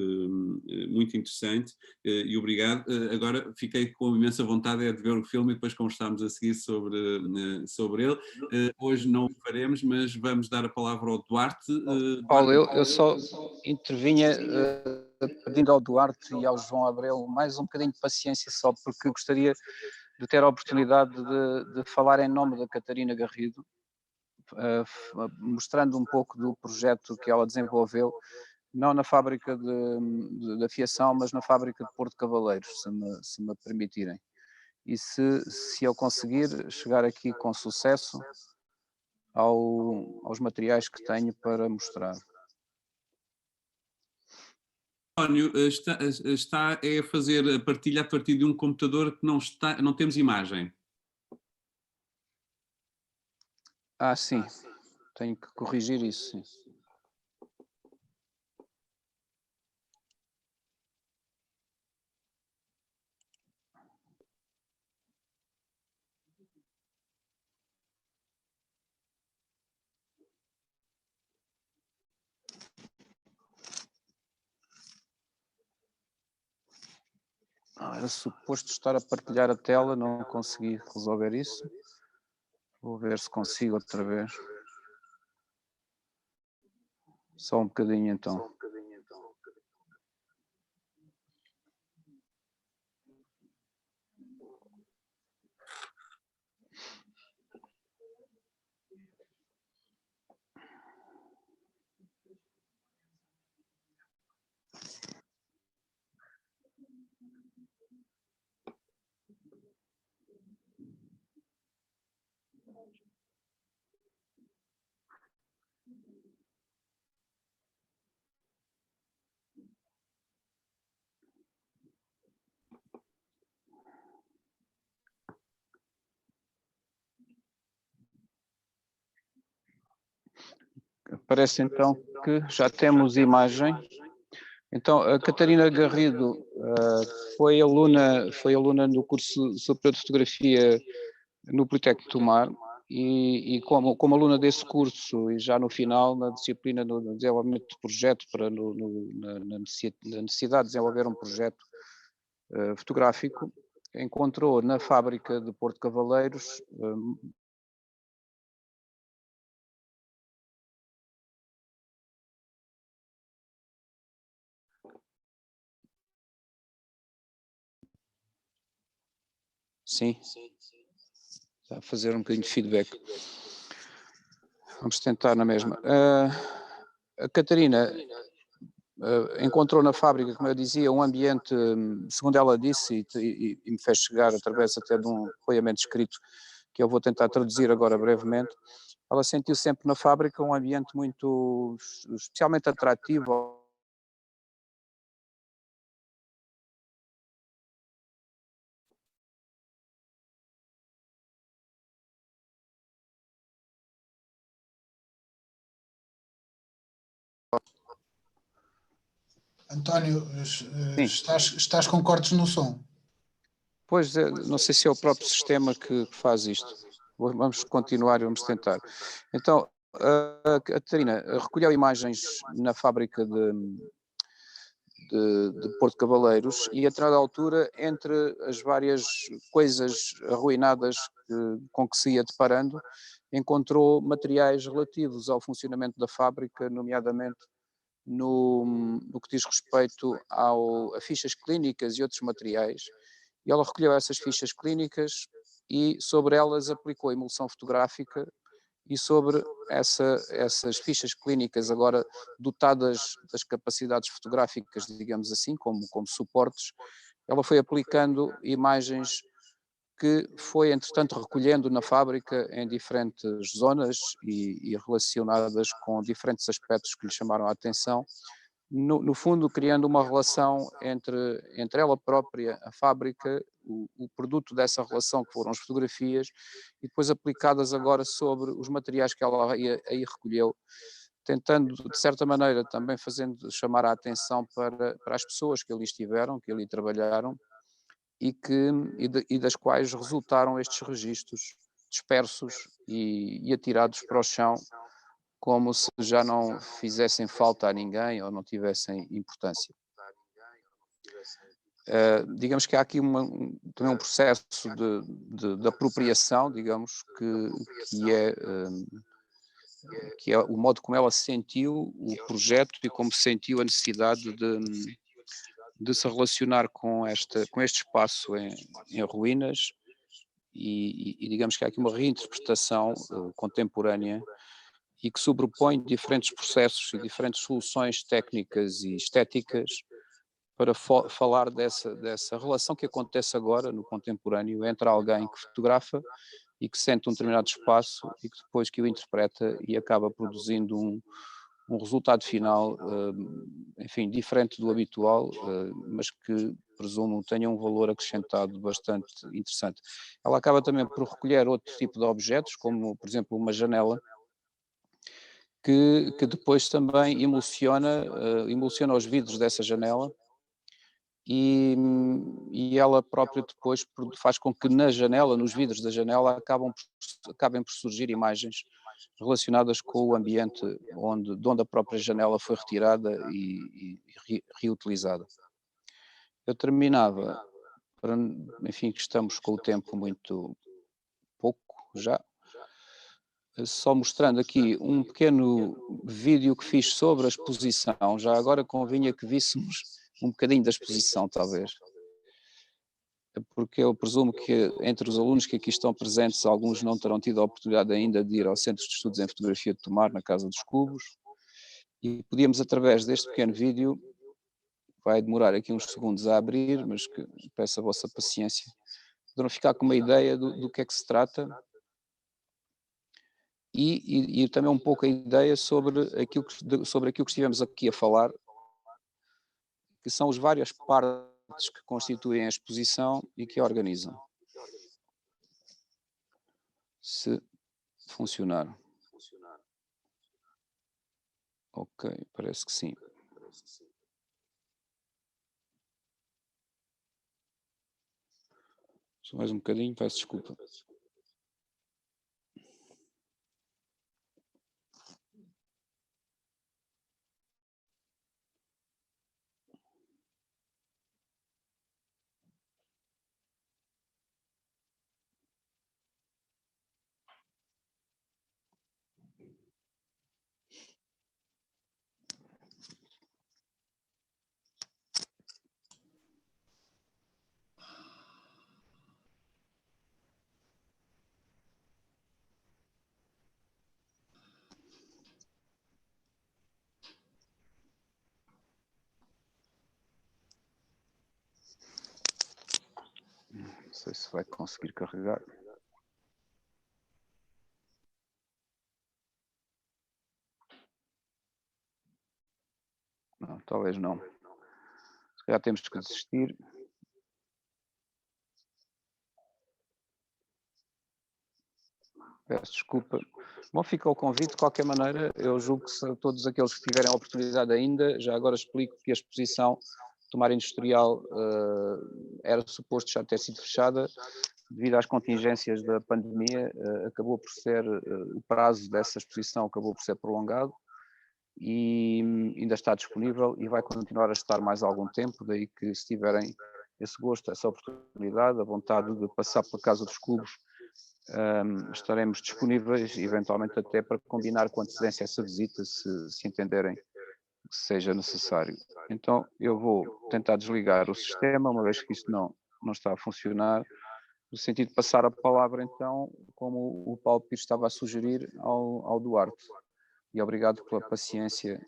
interessante, e obrigado. Agora fiquei com imensa vontade de ver o filme e depois conversarmos a seguir sobre ele. Hoje não o faremos, mas vamos dar a palavra ao Duarte. Paulo, eu só intervinha pedindo ao Duarte e ao João Abreu mais um bocadinho de paciência só, porque gostaria de ter a oportunidade de falar em nome da Catarina Garrido, mostrando um pouco do projeto que ela desenvolveu, não na fábrica de afiação, mas na fábrica de Porto Cavaleiros, se me permitirem. E se eu conseguir chegar aqui com sucesso aos materiais que tenho para mostrar. António está a fazer a partilha a partir de um computador que não temos imagem. Sim. Tenho que corrigir isso, sim. Era suposto estar a partilhar a tela, não consegui resolver isso. Vou ver se consigo outra vez. Só um bocadinho então. Parece então que já temos imagem. Então, a Catarina Garrido foi aluna no curso superior de fotografia no Politécnico de Tomar e como aluna desse curso e já no final, na disciplina no desenvolvimento de projeto, na necessidade de desenvolver um projeto fotográfico, encontrou na fábrica de Porto Cavaleiros sim, está a fazer um bocadinho de feedback. Vamos tentar na mesma. A Catarina encontrou na fábrica, como eu dizia, um ambiente, segundo ela disse, e me fez chegar através até de um depoimento escrito, que eu vou tentar traduzir agora brevemente. Ela sentiu sempre na fábrica um ambiente muito, especialmente atrativo. António, estás com cortes no som? Pois, não sei se é o próprio sistema que faz isto. Vamos continuar e vamos tentar. Então, a Catarina recolheu imagens na fábrica de Porto Cavaleiros e a determinada altura, entre as várias coisas arruinadas com que se ia deparando, encontrou materiais relativos ao funcionamento da fábrica, nomeadamente no que diz respeito a fichas clínicas e outros materiais. E ela recolheu essas fichas clínicas e sobre elas aplicou a emulsão fotográfica e sobre essas fichas clínicas agora dotadas das capacidades fotográficas, digamos assim, como suportes, ela foi aplicando imagens que foi, entretanto, recolhendo na fábrica em diferentes zonas e relacionadas com diferentes aspectos que lhe chamaram a atenção, no fundo criando uma relação entre ela própria, a fábrica, o produto dessa relação que foram as fotografias e depois aplicadas agora sobre os materiais que ela aí recolheu, tentando de certa maneira também fazendo chamar a atenção para as pessoas que ali estiveram, que ali trabalharam e das quais resultaram estes registros dispersos e atirados para o chão, como se já não fizessem falta a ninguém ou não tivessem importância. Digamos que há aqui também um processo de apropriação, digamos, que é o modo como ela sentiu o projeto e como sentiu a necessidade de se relacionar com este espaço em ruínas e digamos que há aqui uma reinterpretação contemporânea e que sobrepõe diferentes processos e diferentes soluções técnicas e estéticas para falar dessa relação que acontece agora no contemporâneo entre alguém que fotografa e que sente um determinado espaço e que depois que o interpreta e acaba produzindo um resultado final, enfim, diferente do habitual, mas que presumo tenha um valor acrescentado bastante interessante. Ela acaba também por recolher outro tipo de objetos, como por exemplo uma janela, que depois também emulsiona os vidros dessa janela e ela própria depois faz com que na janela, nos vidros da janela, acabem por surgir imagens relacionadas com o ambiente de onde a própria janela foi retirada e reutilizada. Eu terminava, enfim, que estamos com o tempo muito pouco já, só mostrando aqui um pequeno vídeo que fiz sobre a exposição. Já agora convinha que víssemos um bocadinho da exposição, talvez. Porque eu presumo que entre os alunos que aqui estão presentes, alguns não terão tido a oportunidade ainda de ir ao Centro de Estudos em Fotografia de Tomar, na Casa dos Cubos, e podíamos, através deste pequeno vídeo, vai demorar aqui uns segundos a abrir, mas que peço a vossa paciência, poderão ficar com uma ideia do que é que se trata, e também um pouco a ideia sobre aquilo que estivemos aqui a falar, que são as várias partes que constituem a exposição e que a organizam. Se funcionar. Ok, parece que sim. Só mais um bocadinho, peço desculpa. Não sei se vai conseguir carregar. Não, talvez não. Se calhar temos que desistir. Peço desculpa. Bom, fica o convite, de qualquer maneira, eu julgo que todos aqueles que tiverem a oportunidade ainda, já agora explico que a exposição Tomar Industrial era suposto já ter sido fechada, devido às contingências da pandemia, acabou por ser, o prazo dessa exposição acabou por ser prolongado e ainda está disponível e vai continuar a estar mais algum tempo, daí que se tiverem esse gosto, essa oportunidade, a vontade de passar pela Casa dos Clubes, estaremos disponíveis, eventualmente até para combinar com antecedência essa visita, se entenderem que seja necessário. Então eu vou tentar desligar o sistema, uma vez que isto não está a funcionar, no sentido de passar a palavra então, como o Paulo Pires estava a sugerir, ao Duarte. E obrigado pela paciência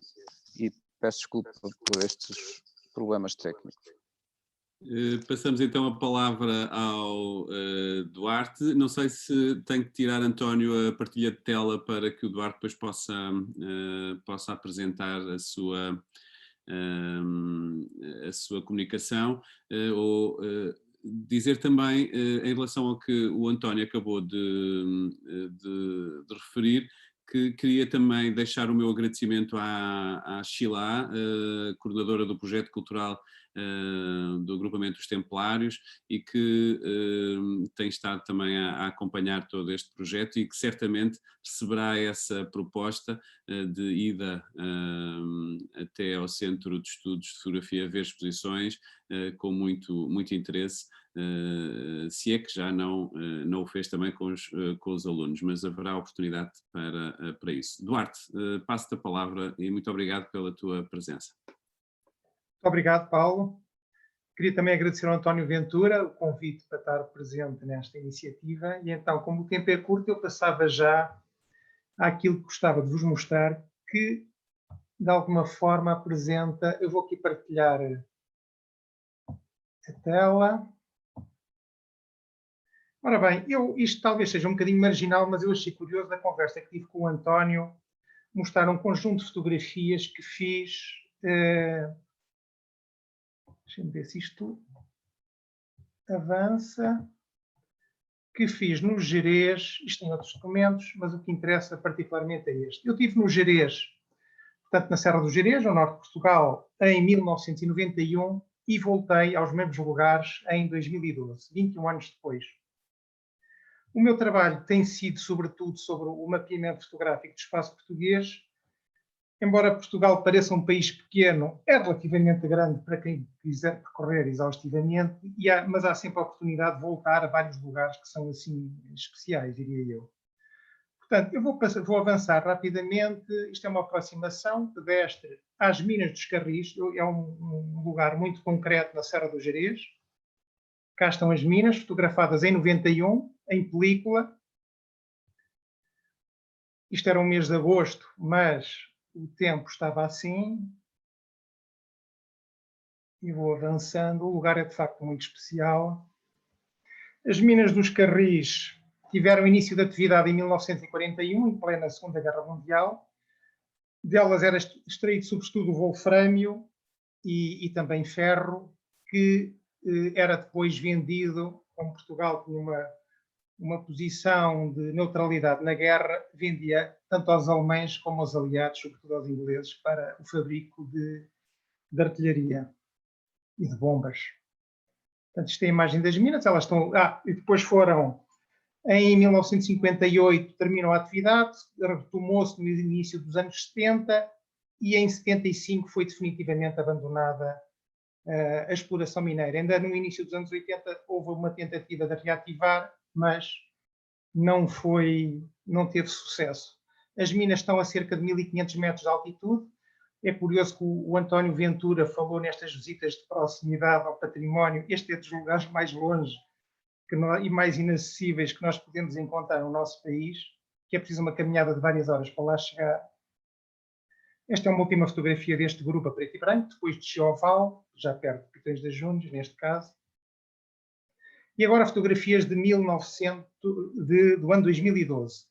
e peço desculpa por estes problemas técnicos. Passamos então a palavra ao Duarte. Não sei se tem que tirar, António, a partilha de tela para que o Duarte depois possa apresentar a sua comunicação, ou dizer também, em relação ao que o António acabou de referir, que queria também deixar o meu agradecimento à Sheila, coordenadora do projeto cultural do agrupamento dos Templários, e que tem estado também a acompanhar todo este projeto e que certamente receberá essa proposta de ida até ao Centro de Estudos de Fotografia, ver exposições com muito interesse, se é que já não o fez também com os alunos, mas haverá oportunidade para isso. Duarte, passo-te a palavra e muito obrigado pela tua presença. Muito obrigado, Paulo. Queria também agradecer ao António Ventura o convite para estar presente nesta iniciativa. E então, como o tempo é curto, eu passava já àquilo que gostava de vos mostrar, que de alguma forma apresenta. Eu vou aqui partilhar a tela. Ora bem, isto talvez seja um bocadinho marginal, mas eu achei curioso da conversa que tive com o António, mostrar um conjunto de fotografias que fiz. Deixa-me ver se isto avança. Que fiz no Gerês, isto tem outros documentos, mas o que interessa particularmente é este. Eu estive no Gerês, portanto na Serra do Gerês, no norte de Portugal, em 1991 e voltei aos mesmos lugares em 2012, 21 anos depois. O meu trabalho tem sido sobretudo sobre o mapeamento fotográfico do espaço português. Embora Portugal pareça um país pequeno, é relativamente grande para quem quiser percorrer exaustivamente, mas há sempre a oportunidade de voltar a vários lugares que são assim especiais, diria eu. Portanto, eu vou avançar rapidamente. Isto é uma aproximação pedestre às Minas dos Carris. É um lugar muito concreto na Serra do Gerês. Cá estão as minas, fotografadas em 91, em película. Isto era um mês de agosto, mas o tempo estava assim. E vou avançando. O lugar é de facto muito especial. As Minas dos Carris tiveram início de atividade em 1941, em plena Segunda Guerra Mundial. Delas era extraído sobretudo o wolfrâmio e também ferro, que era depois vendido, como Portugal tinha uma posição de neutralidade na guerra, vendia tanto aos alemães como aos aliados, sobretudo aos ingleses, para o fabrico de artilharia e de bombas. Portanto, isto é a imagem das minas, elas estão... e depois foram, em 1958, terminou a atividade, retomou-se no início dos anos 70 e em 75 foi definitivamente abandonada a exploração mineira. Ainda no início dos anos 80 houve uma tentativa de reativar, mas não teve sucesso. As minas estão a cerca de 1500 metros de altitude. É curioso que o António Ventura falou nestas visitas de proximidade ao património. Este é dos lugares mais longe e mais inacessíveis que nós podemos encontrar no nosso país, que é preciso uma caminhada de várias horas para lá chegar. Esta é uma última fotografia deste grupo a preto e branco, depois de Chioval, já perto de Pitões das Jundas, neste caso. E agora fotografias do ano 2012.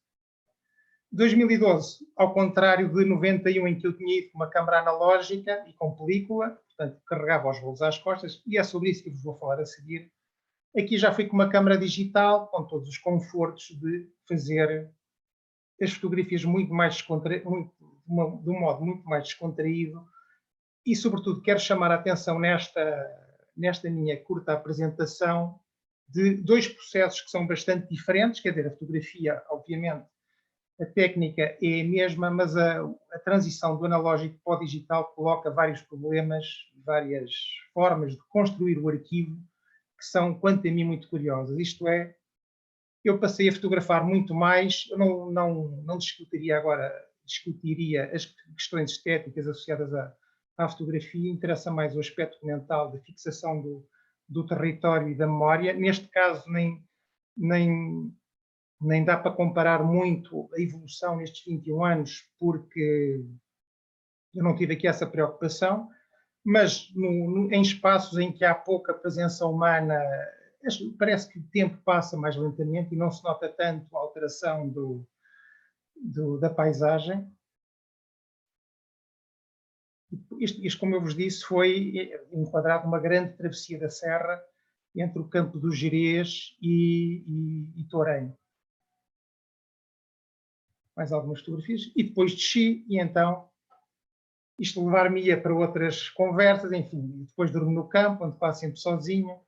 2012, ao contrário de 91, em que eu tinha ido com uma câmara analógica e com película, portanto, carregava os rolos às costas, e é sobre isso que eu vos vou falar a seguir. Aqui já fui com uma câmara digital, com todos os confortos de fazer as fotografias muito mais de um modo muito mais descontraído e, sobretudo, quero chamar a atenção nesta minha curta apresentação de dois processos que são bastante diferentes, quer dizer, a fotografia, obviamente, a técnica é a mesma, mas a transição do analógico para o digital coloca vários problemas, várias formas de construir o arquivo que são, quanto a mim, muito curiosas. Isto é, eu passei a fotografar muito mais, eu não discutiria as questões estéticas associadas à fotografia, interessa mais o aspecto mental da fixação do território e da memória. Neste caso, nem dá para comparar muito a evolução nestes 21 anos, porque eu não tive aqui essa preocupação, mas em espaços em que há pouca presença humana, parece que o tempo passa mais lentamente e não se nota tanto a alteração da paisagem. Isto, como eu vos disse, foi enquadrado numa grande travessia da serra entre o campo do Gerês e Torém. Mais algumas fotografias. E depois desci e então isto levar-me-ia para outras conversas, enfim, depois durmo no campo, onde passo sempre sozinho,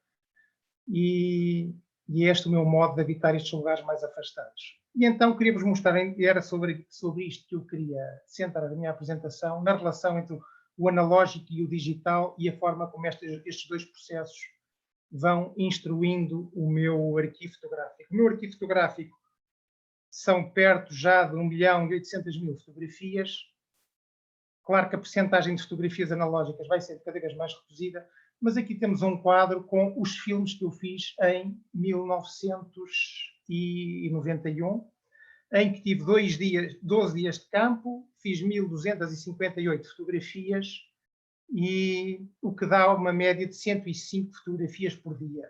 e este é o meu modo de habitar estes lugares mais afastados. E então queria-vos mostrar, e era sobre isto que eu queria centrar a minha apresentação, na relação entre o analógico e o digital e a forma como estes dois processos vão instruindo o meu arquivo fotográfico. O meu arquivo fotográfico são perto já de 1.800.000 fotografias. Claro que a percentagem de fotografias analógicas vai ser cada vez mais reduzida, mas aqui temos um quadro com os filmes que eu fiz em 1991, em que tive 12 dias de campo, fiz 1.258 fotografias, e o que dá uma média de 105 fotografias por dia.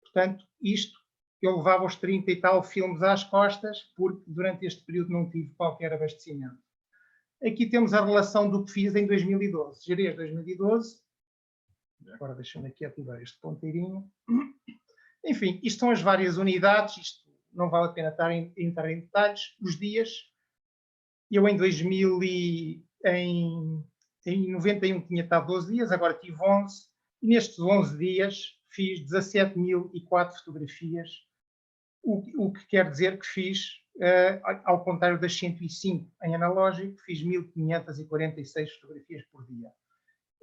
Portanto, isto eu levava os 30 e tal filmes às costas, porque durante este período não tive qualquer abastecimento. Aqui temos a relação do que fiz em 2012. Gerês 2012. Agora deixa-me aqui ativar este ponteirinho. Enfim, isto são as várias unidades. Isto não vale a pena entrar em detalhes. Os dias. Eu em 91 tinha estado 12 dias, agora tive 11. E nestes 11 dias fiz 17.004 fotografias. O que quer dizer que fiz, ao contrário das 105 em analógico, fiz 1.546 fotografias por dia.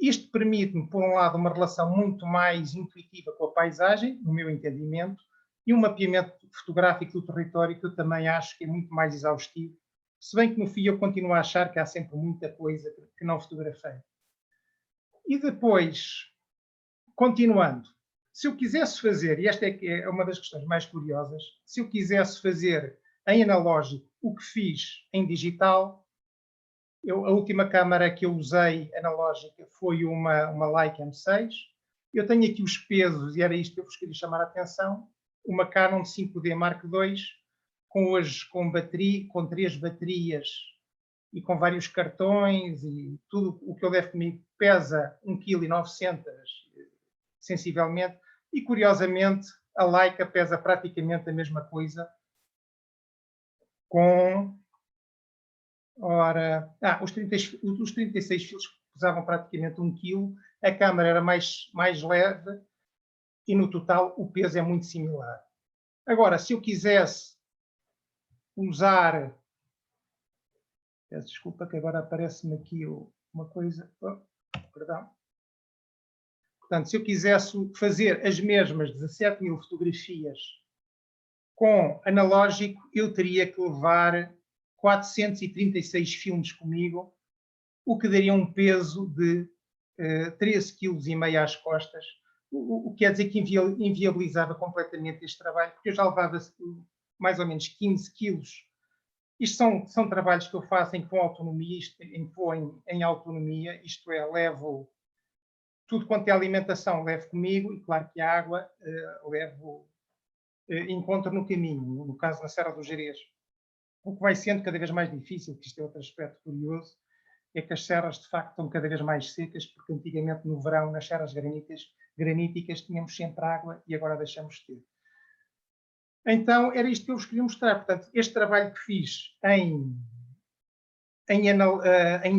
Isto permite-me, por um lado, uma relação muito mais intuitiva com a paisagem, no meu entendimento, e um mapeamento fotográfico do território que eu também acho que é muito mais exaustivo, se bem que no fim eu continuo a achar que há sempre muita coisa que não fotografei. E depois, continuando, se eu quisesse fazer, e esta é uma das questões mais curiosas, se eu quisesse fazer em analógico o que fiz em digital, a última câmara que eu usei analógica foi uma Leica M6. Eu tenho aqui os pesos, e era isto que eu vos queria chamar a atenção, uma Canon 5D Mark II, com 3 baterias e com vários cartões, e tudo o que eu levo comigo pesa 1,9 kg sensivelmente, e curiosamente a Leica pesa praticamente a mesma coisa, com... Ora, os 36 fios pesavam praticamente 1 kg, a câmara era mais leve e no total o peso é muito similar. Agora, se eu quisesse usar... Peço desculpa que agora aparece-me aqui uma coisa... perdão. Portanto, se eu quisesse fazer as mesmas 17.000 fotografias com analógico, eu teria que levar 436 filmes comigo, o que daria um peso de 13,5 kg às costas, o que quer dizer que inviabilizava completamente este trabalho, porque eu já levava mais ou menos 15 quilos. Isto são trabalhos que eu faço em que vou autonomia, em que vou em autonomia, isto é, levo tudo quanto é alimentação, levo comigo, e claro que a água encontro no caminho, no caso na Serra do Gerês. O que vai sendo cada vez mais difícil, que isto é outro aspecto curioso, é que as serras de facto estão cada vez mais secas, porque antigamente no verão, nas serras graníticas, tínhamos sempre água e agora deixamos de ter. Então, era isto que eu vos queria mostrar. Portanto, este trabalho que fiz em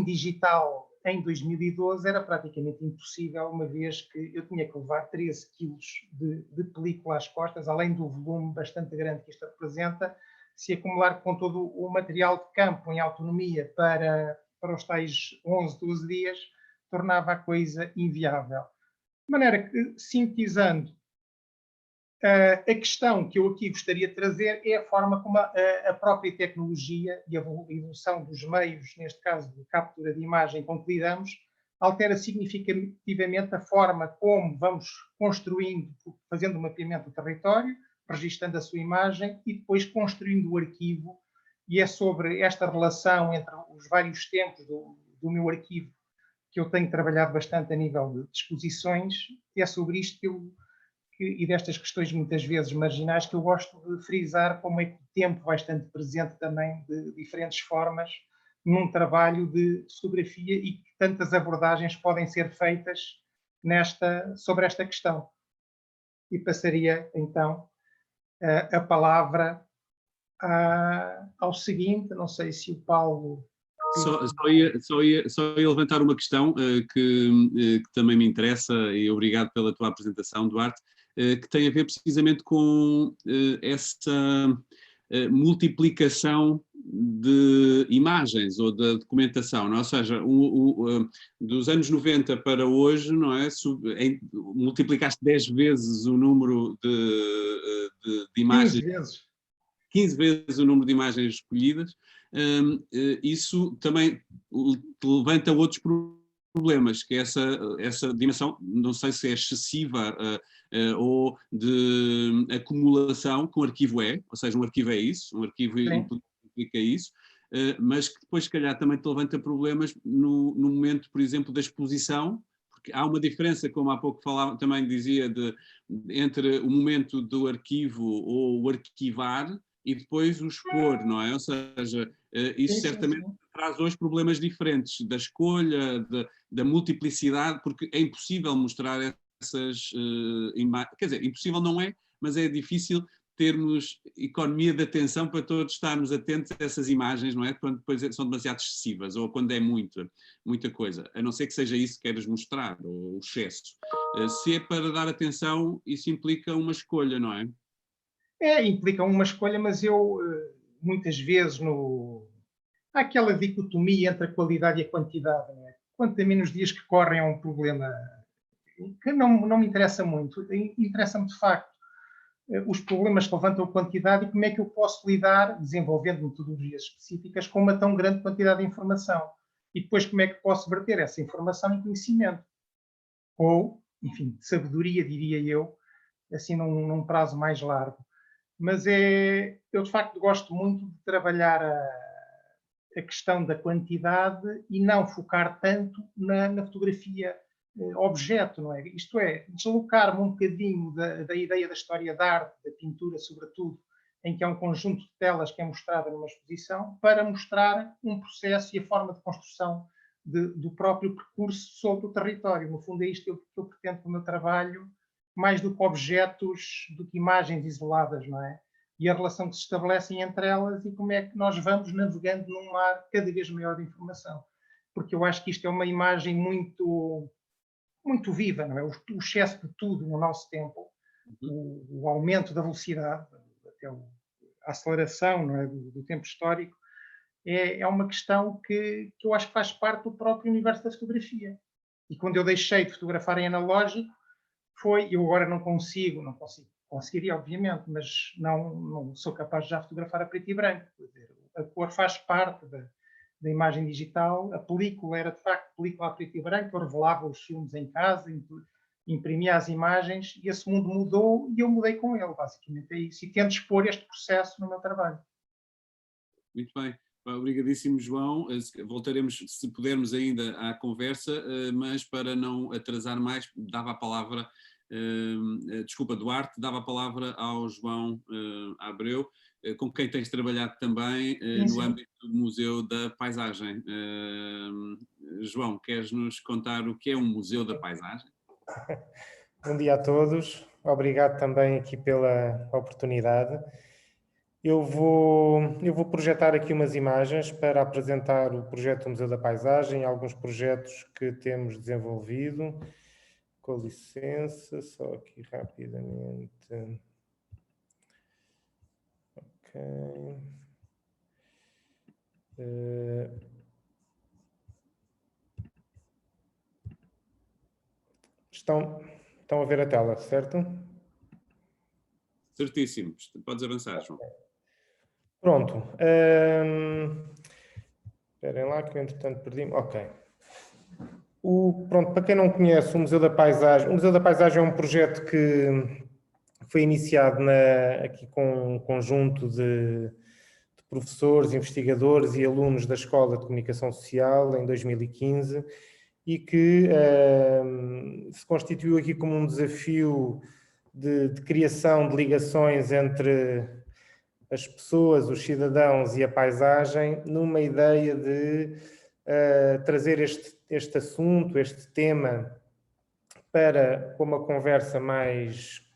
digital em 2012 era praticamente impossível, uma vez que eu tinha que levar 13 quilos de película às costas, além do volume bastante grande que isto representa. Se acumular com todo o material de campo em autonomia para os tais 11, 12 dias, tornava a coisa inviável. De maneira que, sintetizando, a questão que eu aqui gostaria de trazer é a forma como a própria tecnologia e a evolução dos meios, neste caso de captura de imagem com que lidamos, altera significativamente a forma como vamos construindo, fazendo o mapeamento do território, registando a sua imagem e depois construindo o arquivo. E é sobre esta relação entre os vários tempos do meu arquivo que eu tenho trabalhado bastante a nível de exposições, e é sobre isto e destas questões muitas vezes marginais que eu gosto de frisar como é que o tempo vai estando presente também de diferentes formas num trabalho de fotografia e que tantas abordagens podem ser feitas sobre esta questão. E passaria então a palavra ao seguinte, não sei se o Paulo... Só ia levantar uma questão que também me interessa, e obrigado pela tua apresentação, Duarte, que tem a ver precisamente com essa multiplicação de imagens ou da documentação, não é? Ou seja, dos anos 90 para hoje, não é? Multiplicaste 10 vezes o número de imagens. 15 vezes o número de imagens escolhidas. Isso também levanta outros problemas, que é essa dimensão, não sei se é excessiva ou de acumulação, que um arquivo é, ou seja, um arquivo é isso, um arquivo implica isso, mas que depois, se calhar, também te levanta problemas no momento, por exemplo, da exposição, porque há uma diferença, como há pouco falava, também dizia, entre o momento do arquivo ou o arquivar e depois o expor, não é? Ou seja, isso certamente traz hoje problemas diferentes da escolha, da multiplicidade, porque é impossível mostrar essas imagens, quer dizer, impossível não é, mas é difícil termos economia de atenção para todos estarmos atentos a essas imagens, não é? Quando depois são demasiado excessivas ou quando é muita coisa, a não ser que seja isso que queiras mostrar, ou o excesso. Se é para dar atenção, isso implica uma escolha, não é? Implica uma escolha, mas eu, muitas vezes, há aquela dicotomia entre a qualidade e a quantidade, não é? Quanto a menos dias que correm é um problema que não me interessa muito. Interessa-me, de facto, os problemas que levantam a quantidade e como é que eu posso lidar, desenvolvendo metodologias específicas, com uma tão grande quantidade de informação. E depois como é que posso verter essa informação em conhecimento. Ou, enfim, de sabedoria, diria eu, assim num prazo mais largo. Mas eu, de facto, gosto muito de trabalhar a questão da quantidade e não focar tanto na fotografia objeto, não é? Isto é, deslocar-me um bocadinho da ideia da história da arte, da pintura, sobretudo, em que é um conjunto de telas que é mostrada numa exposição, para mostrar um processo e a forma de construção do próprio percurso sobre o território. No fundo, é isto que eu pretendo com o meu trabalho, mais do que objetos, do que imagens isoladas, não é? E a relação que se estabelece entre elas e como é que nós vamos navegando num mar cada vez maior de informação. Porque eu acho que isto é uma imagem muito, muito viva, não é? O excesso de tudo no nosso tempo, o aumento da velocidade, até a aceleração, não é? do tempo histórico, é uma questão que eu acho que faz parte do próprio universo da fotografia. E quando eu deixei de fotografar em analógico, eu agora não conseguiria obviamente, mas não sou capaz de já fotografar a preto e branco. Quer dizer, a cor faz parte da imagem digital, a película era de facto película a preto e branco, eu revelava os filmes em casa, imprimia as imagens e esse mundo mudou e eu mudei com ele, basicamente é isso. E tento expor este processo no meu trabalho. Muito bem. Obrigadíssimo, João. Voltaremos, se pudermos, ainda à conversa, mas para não atrasar mais, dava a palavra, desculpa, Duarte, dava a palavra ao João Abreu, com quem tens trabalhado também no âmbito do Museu da Paisagem. João, queres nos contar o que é um Museu da Paisagem? Bom dia a todos. Obrigado também aqui pela oportunidade. Eu vou projetar aqui umas imagens para apresentar o projeto do Museu da Paisagem, alguns projetos que temos desenvolvido. Com licença, só aqui rapidamente. Ok. Estão a ver a tela, certo? Certíssimo. Podes avançar, João. Pronto. Esperem lá que eu entretanto perdi-me. Ok. Pronto, para quem não conhece o Museu da Paisagem é um projeto que foi iniciado aqui com um conjunto de professores, investigadores e alunos da Escola de Comunicação Social em 2015 e que se constituiu aqui como um desafio de criação de ligações entre as pessoas, os cidadãos e a paisagem, numa ideia de trazer este assunto, este tema, para uma conversa mais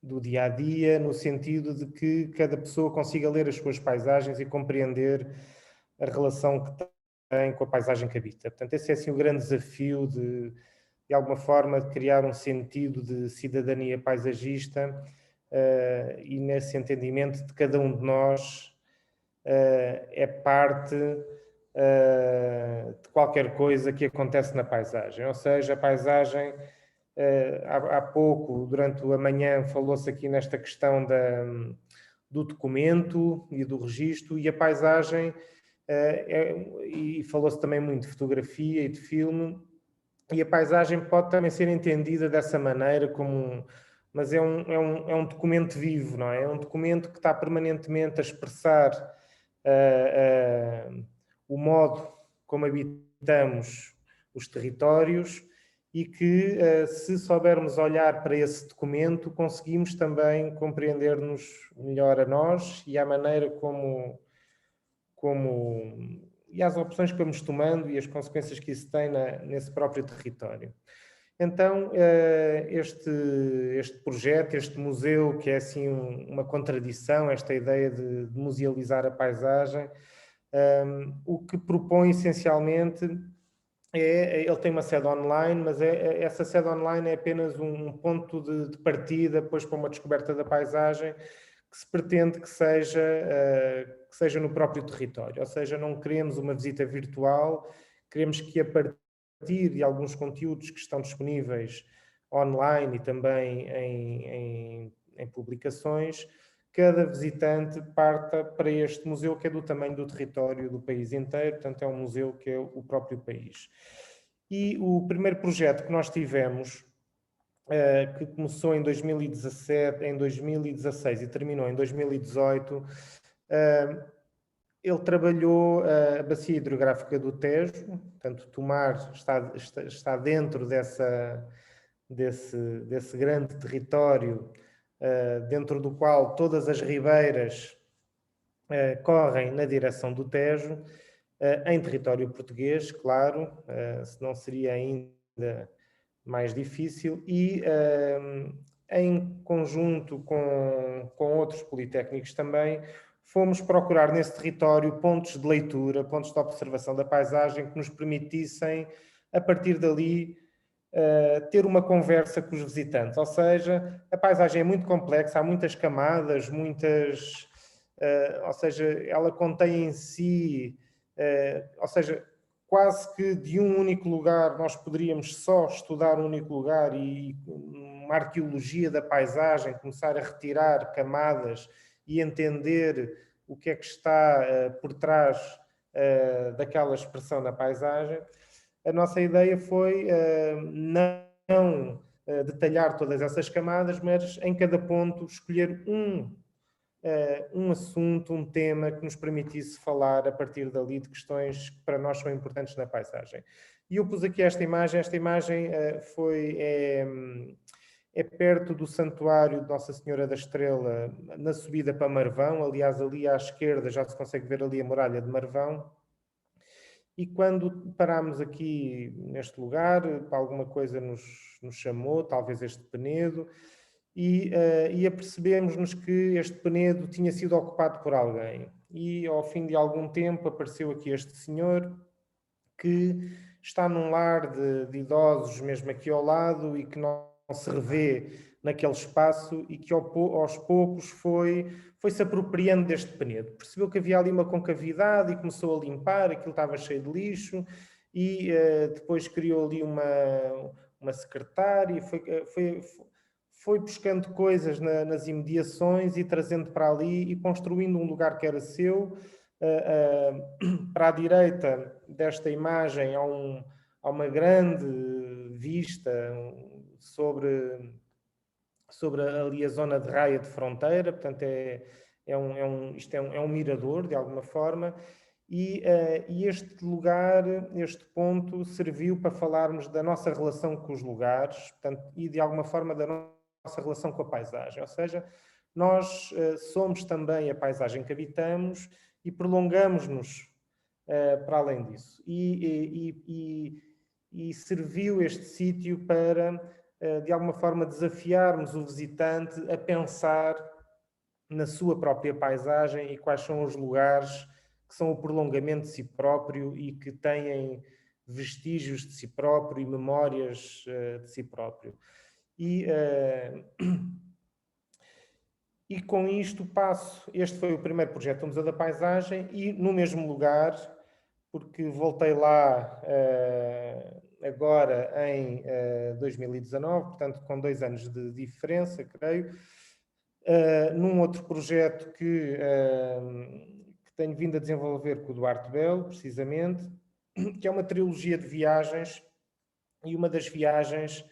do dia-a-dia, no sentido de que cada pessoa consiga ler as suas paisagens e compreender a relação que tem com a paisagem que habita. Portanto, esse é assim o grande desafio de alguma forma, de criar um sentido de cidadania paisagista e nesse entendimento de cada um de nós é parte de qualquer coisa que acontece na paisagem. Ou seja, a paisagem, há pouco, durante a manhã, falou-se aqui nesta questão do documento e do registro, e a paisagem, e falou-se também muito de fotografia e de filme, e a paisagem pode também ser entendida dessa maneira, mas é um documento vivo, não é? É um documento que está permanentemente a expressar o modo como habitamos os territórios e que, se soubermos olhar para esse documento, conseguimos também compreender-nos melhor a nós e à maneira e às opções que vamos tomando e as consequências que isso tem nesse próprio território. Então, este projeto, este museu, que é assim uma contradição, esta ideia de musealizar a paisagem, o que propõe essencialmente ele tem uma sede online, mas essa sede online é apenas um ponto de partida depois para uma descoberta da paisagem que se pretende que seja no próprio território. Ou seja, não queremos uma visita virtual, queremos que a partir de alguns conteúdos que estão disponíveis online e também em publicações, cada visitante parta para este museu que é do tamanho do território do país inteiro, portanto é um museu que é o próprio país. E o primeiro projeto que nós tivemos, que começou em 2017, em 2016 e terminou em 2018, ele trabalhou a bacia hidrográfica do Tejo, portanto Tomar está dentro desse grande território, dentro do qual todas as ribeiras correm na direção do Tejo, em território português, claro, senão seria ainda mais difícil, e em conjunto com outros politécnicos também, fomos procurar nesse território pontos de leitura, pontos de observação da paisagem que nos permitissem, a partir dali, ter uma conversa com os visitantes. Ou seja, a paisagem é muito complexa, há muitas camadas, ou seja, ela contém em si, ou seja, quase que de um único lugar nós poderíamos só estudar um único lugar e uma arqueologia da paisagem, começar a retirar camadas e entender o que é que está por trás daquela expressão na paisagem. A nossa ideia foi não detalhar todas essas camadas, mas em cada ponto escolher um assunto, um tema que nos permitisse falar a partir dali de questões que para nós são importantes na paisagem. E eu pus aqui esta imagem é perto do Santuário de Nossa Senhora da Estrela, na subida para Marvão. Aliás, ali à esquerda já se consegue ver ali a muralha de Marvão. E quando parámos aqui neste lugar, alguma coisa nos chamou, talvez este penedo, e apercebemos-nos que este penedo tinha sido ocupado por alguém. E ao fim de algum tempo apareceu aqui este senhor que está num lar de idosos mesmo aqui ao lado e que não se revê naquele espaço e que aos poucos foi-se apropriando deste penedo. Percebeu que havia ali uma concavidade e começou a limpar, aquilo estava cheio de lixo e depois criou ali uma secretária, foi buscando coisas nas imediações e trazendo para ali e construindo um lugar que era seu. Para a direita desta imagem há uma grande vista sobre ali a zona de raia de fronteira, portanto isto é um mirador de alguma forma, e este lugar, este ponto serviu para falarmos da nossa relação com os lugares, portanto, e de alguma forma da nossa relação com a paisagem, ou seja, nós somos também a paisagem que habitamos e prolongamos-nos para além disso. E serviu este sítio para, de alguma forma, desafiarmos o visitante a pensar na sua própria paisagem e quais são os lugares que são o prolongamento de si próprio e que têm vestígios de si próprio e memórias de si próprio. E com isto este foi o primeiro projeto do Museu da Paisagem e no mesmo lugar, porque voltei lá agora em 2019, portanto com 2 anos de diferença, creio, num outro projeto que tenho vindo a desenvolver com o Duarte Belo, precisamente, que é uma trilogia de viagens, e uma das viagens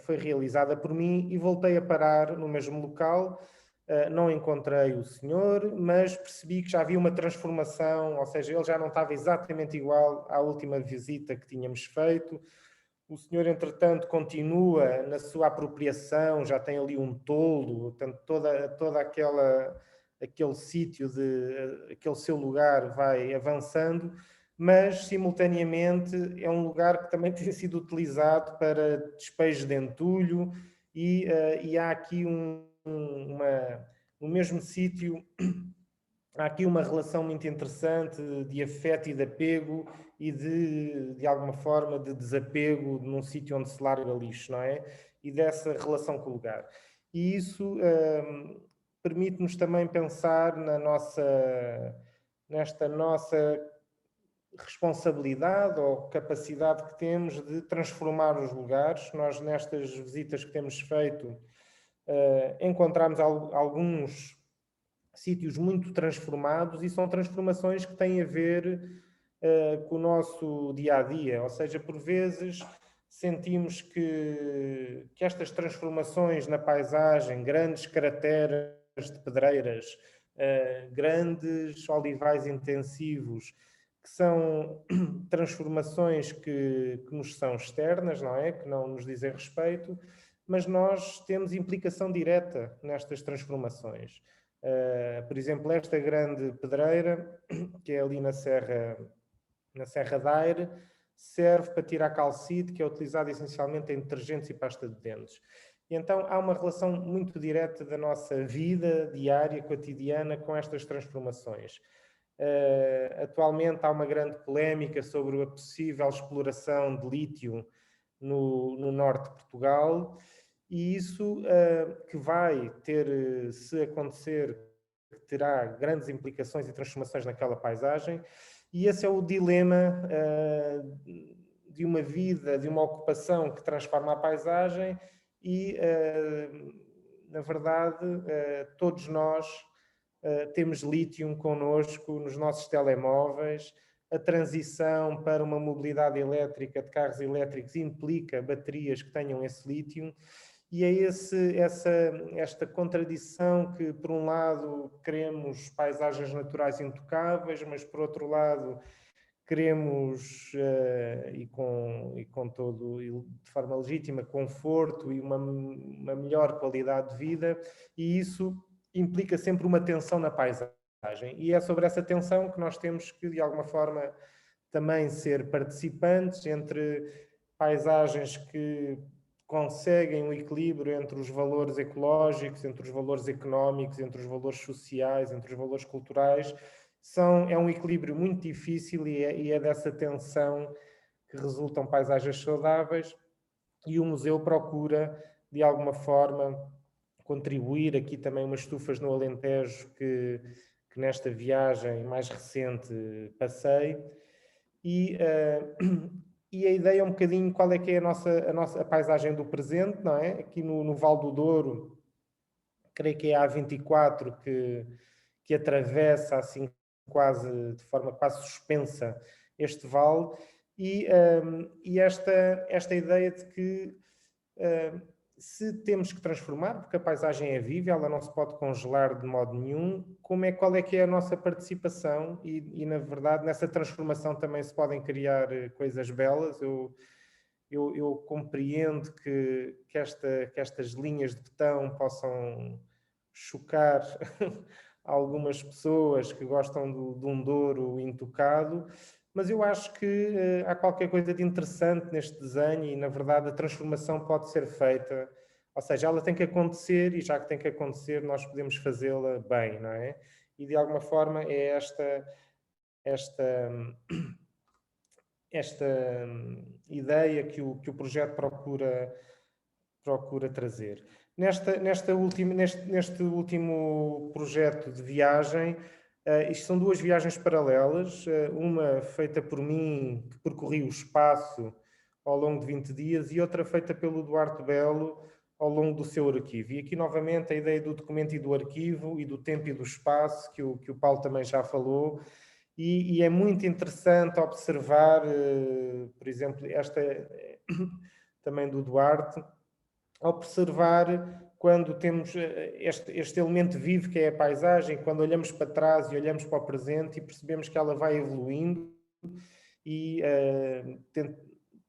foi realizada por mim e voltei a parar no mesmo local. Não encontrei o senhor, mas percebi que já havia uma transformação, ou seja, ele já não estava exatamente igual à última visita que tínhamos feito. O senhor, entretanto, continua na sua apropriação, já tem ali um toldo, portanto, toda aquele sítio, aquele seu lugar vai avançando, mas, simultaneamente, é um lugar que também tem sido utilizado para despejo de entulho e há aqui no mesmo sítio, há aqui uma relação muito interessante de afeto e de apego e de alguma forma, de desapego num sítio onde se larga lixo, não é? E dessa relação com o lugar. E isso permite-nos também pensar nesta nossa responsabilidade ou capacidade que temos de transformar os lugares. Nós, nestas visitas que temos feito, encontramos alguns sítios muito transformados e são transformações que têm a ver com o nosso dia-a-dia. Ou seja, por vezes sentimos que estas transformações na paisagem, grandes crateras de pedreiras, grandes olivais intensivos, que são transformações que nos são externas, não é? Que não nos dizem respeito, mas nós temos implicação direta nestas transformações. Por exemplo, esta grande pedreira, que é ali na Serra da Aire, serve para tirar calcite, que é utilizado essencialmente em detergentes e pasta de dentes. E então há uma relação muito direta da nossa vida diária, cotidiana, com estas transformações. Atualmente há uma grande polémica sobre a possível exploração de lítio no norte de Portugal, e isso que vai ter, se acontecer, terá grandes implicações e transformações naquela paisagem, e esse é o dilema de uma vida, de uma ocupação que transforma a paisagem e, na verdade, todos nós temos lítio connosco nos nossos telemóveis. A transição para uma mobilidade elétrica de carros elétricos implica baterias que tenham esse lítio, e é esta contradição que, por um lado, queremos paisagens naturais intocáveis, mas, por outro lado, queremos, de forma legítima, conforto e uma melhor qualidade de vida, e isso implica sempre uma tensão na paisagem. E é sobre essa tensão que nós temos que, de alguma forma, também ser participantes entre paisagens que conseguem um equilíbrio entre os valores ecológicos, entre os valores económicos, entre os valores sociais, entre os valores culturais. É um equilíbrio muito difícil e é dessa tensão que resultam paisagens saudáveis, e o museu procura, de alguma forma, contribuir. Aqui também umas estufas no Alentejo que nesta viagem mais recente passei, e a ideia é um bocadinho qual é que é a paisagem do presente, não é? Aqui no Val do Douro, creio que é a A24 que atravessa assim de forma quase suspensa este vale, e esta ideia de que se temos que transformar, porque a paisagem é viva, ela não se pode congelar de modo nenhum, qual é que é a nossa participação, e na verdade nessa transformação também se podem criar coisas belas. Eu compreendo que estas linhas de betão possam chocar algumas pessoas que gostam de um Douro intocado, mas eu acho que há qualquer coisa de interessante neste desenho, e na verdade a transformação pode ser feita, ou seja, ela tem que acontecer, e já que tem que acontecer nós podemos fazê-la bem, não é? E de alguma forma é esta ideia que o projeto procura trazer. Neste último projeto de viagem, isto são duas viagens paralelas, uma feita por mim, que percorri o espaço ao longo de 20 dias, e outra feita pelo Duarte Belo ao longo do seu arquivo. E aqui, novamente, a ideia do documento e do arquivo, e do tempo e do espaço, que o Paulo também já falou, e é muito interessante observar, por exemplo, esta também do Duarte, observar quando temos este elemento vivo que é a paisagem, quando olhamos para trás e olhamos para o presente e percebemos que ela vai evoluindo, e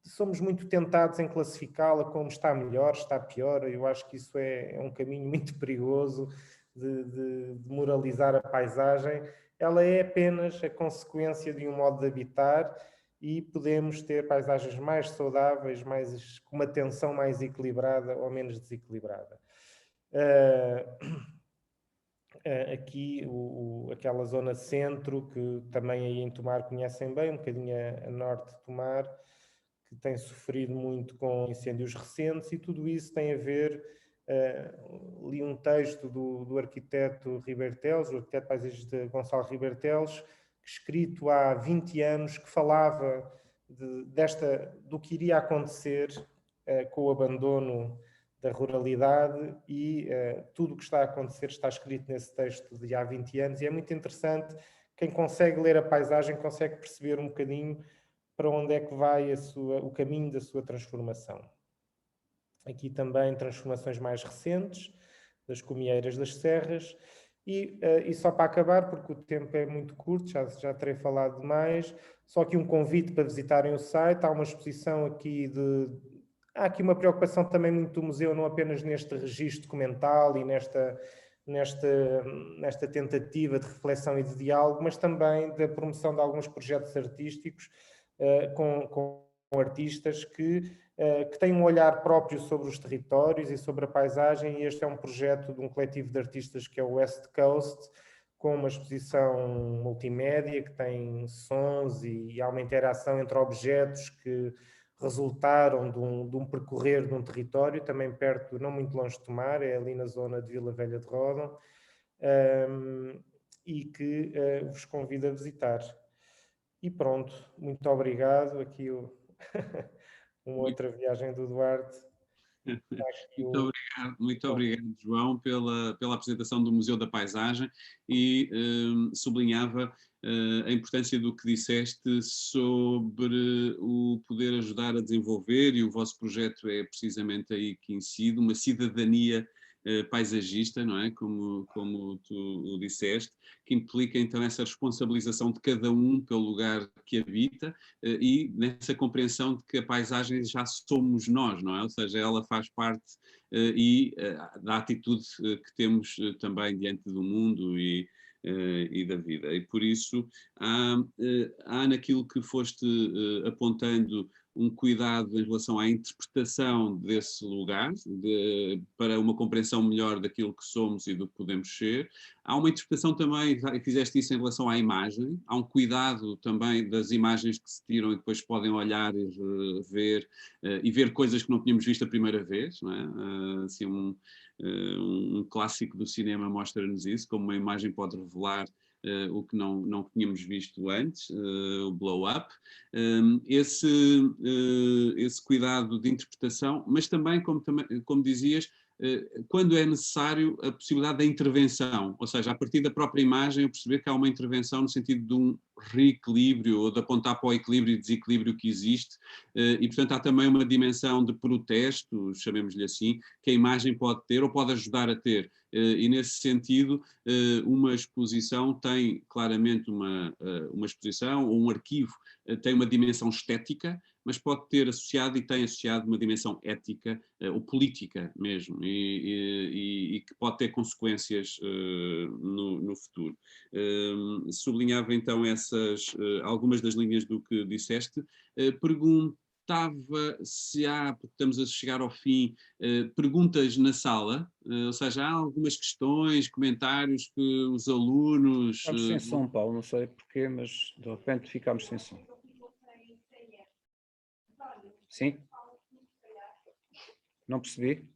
somos muito tentados em classificá-la como está melhor, está pior. Eu acho que isso é um caminho muito perigoso de moralizar a paisagem. Ela é apenas a consequência de um modo de habitar, e podemos ter paisagens mais saudáveis, com uma tensão mais equilibrada ou menos desequilibrada. Aqui aquela zona centro, que também aí em Tomar conhecem bem, um bocadinho a norte de Tomar, que tem sofrido muito com incêndios recentes, e tudo isso tem a ver. Li um texto do arquiteto Ribeiro Teles, o arquiteto paisagista Gonçalo Ribeiro Teles, escrito há 20 anos, que falava do que iria acontecer com o abandono da ruralidade, e tudo o que está a acontecer está escrito nesse texto de há 20 anos, e é muito interessante. Quem consegue ler a paisagem consegue perceber um bocadinho para onde é que vai o caminho da sua transformação. Aqui também transformações mais recentes, das Comieiras das Serras. E só para acabar, porque o tempo é muito curto, já terei falado demais, só aqui um convite para visitarem o site. Há uma exposição aqui Há aqui uma preocupação também muito do museu, não apenas neste registro documental e nesta tentativa de reflexão e de diálogo, mas também da promoção de alguns projetos artísticos com artistas que têm um olhar próprio sobre os territórios e sobre a paisagem, e este é um projeto de um coletivo de artistas que é o West Coast, com uma exposição multimédia que tem sons e há uma interação entre objetos que resultaram de um percorrer de um território, também perto, não muito longe de Tomar, é ali na zona de Vila Velha de Ródão, e que vos convido a visitar. E pronto, muito obrigado. Aqui uma outra viagem do Duarte. Muito obrigado, João, pela apresentação do Museu da Paisagem, e sublinhava a importância do que disseste sobre o poder ajudar a desenvolver, e o vosso projeto é precisamente aí que incide, uma cidadania paisagista, não é? Como tu o disseste, que implica então essa responsabilização de cada um pelo lugar que habita, e nessa compreensão de que a paisagem já somos nós, não é? Ou seja, ela faz parte da atitude que temos também diante do mundo e da vida. E por isso há naquilo que foste apontando um cuidado em relação à interpretação desse lugar, para uma compreensão melhor daquilo que somos e do que podemos ser. Há uma interpretação também, fizeste isso em relação à imagem, há um cuidado também das imagens que se tiram e depois podem olhar e ver, e ver coisas que não tínhamos visto a primeira vez, não é? Assim, um clássico do cinema mostra-nos isso, como uma imagem pode revelar o que não tínhamos visto antes, o blow-up, esse cuidado de interpretação, mas também, como dizias, quando é necessário, a possibilidade da intervenção, ou seja, a partir da própria imagem eu perceber que há uma intervenção no sentido de um reequilíbrio, ou de apontar para o equilíbrio e desequilíbrio que existe, e portanto há também uma dimensão de protesto, chamemos-lhe assim, que a imagem pode ter ou pode ajudar a ter, e nesse sentido uma exposição tem claramente uma exposição ou um arquivo tem uma dimensão estética, mas pode ter associado e tem associado uma dimensão ética ou política mesmo, e que pode ter consequências no futuro. Sublinhava então algumas das linhas do que disseste. Perguntava se há, porque estamos a chegar ao fim, perguntas na sala, ou seja, há algumas questões, comentários que os alunos... Ficámos sem som, Paulo, não sei porquê, mas de repente ficámos sem som. Sim? Não percebi?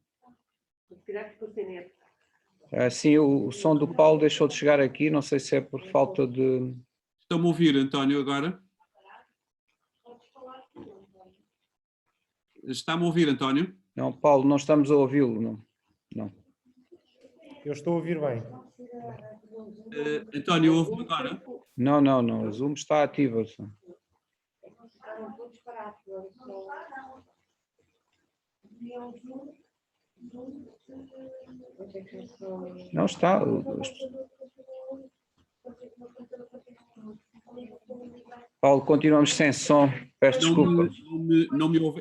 Sim, o som do Paulo deixou de chegar aqui, não sei se é por falta de... Estão-me a ouvir, António, agora? Está-me a ouvir, António? Não, Paulo, não estamos a ouvi-lo, não. Eu estou a ouvir bem. António, ouve-me agora? Não, a Zoom está ativa. Não está. Paulo, continuamos sem som. Peço desculpa.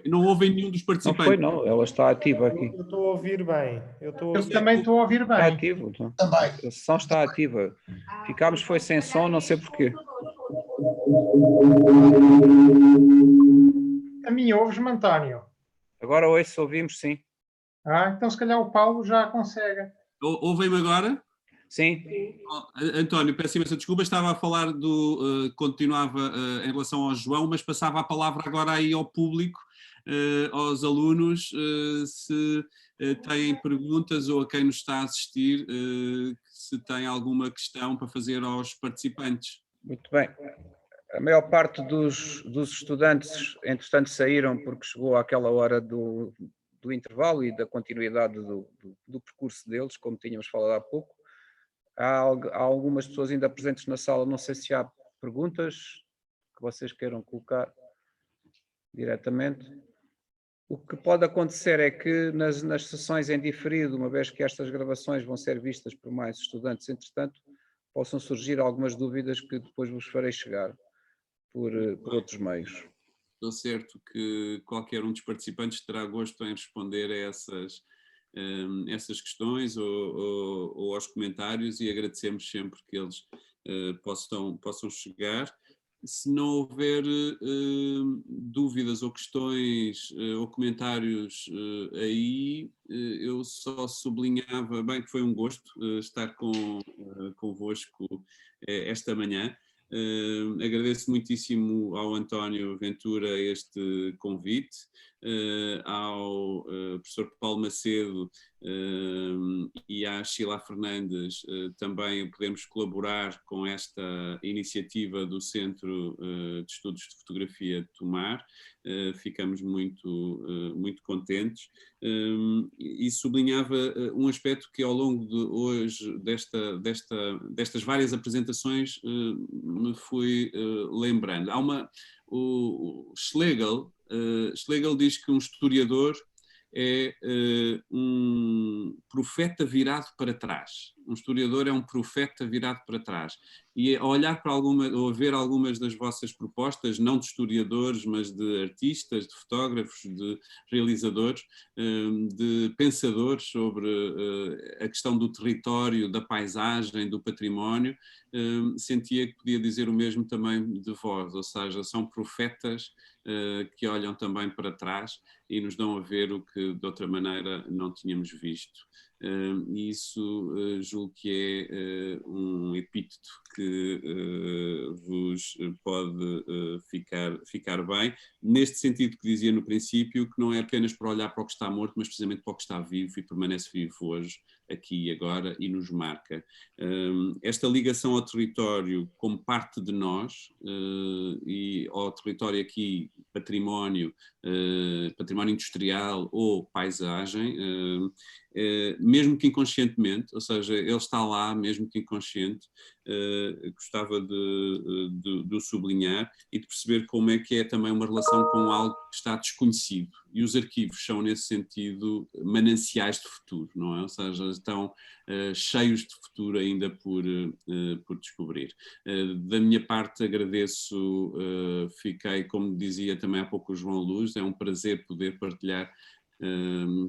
Não ouvem nenhum dos participantes. Não, ela está ativa aqui. Eu estou a ouvir bem. Eu também estou a ouvir bem. Está ativo. Então. Também. A sessão está ativa. Ficámos foi sem som, não sei porquê. A minha ouves-me, António? Agora ouvimos, sim. Então se calhar o Paulo já consegue. Ouvem-me agora? Sim. António, peço imensa desculpa, estava a falar continuava em relação ao João, mas passava a palavra agora aí ao público, aos alunos, se têm perguntas, ou a quem nos está a assistir, se tem alguma questão para fazer aos participantes. Muito bem. A maior parte dos estudantes, entretanto, saíram porque chegou àquela hora do intervalo e da continuidade do percurso deles, como tínhamos falado há pouco. Há algumas pessoas ainda presentes na sala, não sei se há perguntas que vocês queiram colocar diretamente. O que pode acontecer é que nas sessões em diferido, uma vez que estas gravações vão ser vistas por mais estudantes, entretanto, possam surgir algumas dúvidas que depois vos farei chegar por outros meios. Estou certo que qualquer um dos participantes terá gosto em responder a essas questões ou aos comentários, e agradecemos sempre que eles possam chegar. se não houver dúvidas ou questões ou comentários aí, eu só sublinhava, bem, que foi um gosto estar convosco esta manhã. Agradeço muitíssimo ao António Ventura este convite, ao professor Paulo Macedo e à Sheila Fernandes também podemos colaborar com esta iniciativa do Centro de Estudos de Fotografia de Tomar. Ficamos muito contentes e sublinhava um aspecto que ao longo de hoje destas várias apresentações me fui lembrando. O Schlegel diz que um historiador é um profeta virado para trás. Um historiador é um profeta virado para trás. E ao olhar para ou a ver algumas das vossas propostas, não de historiadores, mas de artistas, de fotógrafos, de realizadores, de pensadores sobre a questão do território, da paisagem, do património, sentia que podia dizer o mesmo também de vós, ou seja, são profetas que olham também para trás e nos dão a ver o que de outra maneira não tínhamos visto. E isso julgo que é um epíteto que vos pode ficar bem, neste sentido que dizia no princípio, que não é apenas para olhar para o que está morto, mas precisamente para o que está vivo e permanece vivo hoje, aqui e agora, e nos marca. Esta ligação ao território como parte de nós, e ao território aqui, património industrial ou paisagem, mesmo que inconscientemente, ou seja, ele está lá, mesmo que inconsciente, gostava de sublinhar e de perceber como é que é também uma relação com algo que está desconhecido. E os arquivos são, nesse sentido, mananciais de futuro, não é? Ou seja, estão cheios de futuro ainda por descobrir. Da minha parte, agradeço, fiquei, como dizia também há pouco o João Luz, é um prazer poder partilhar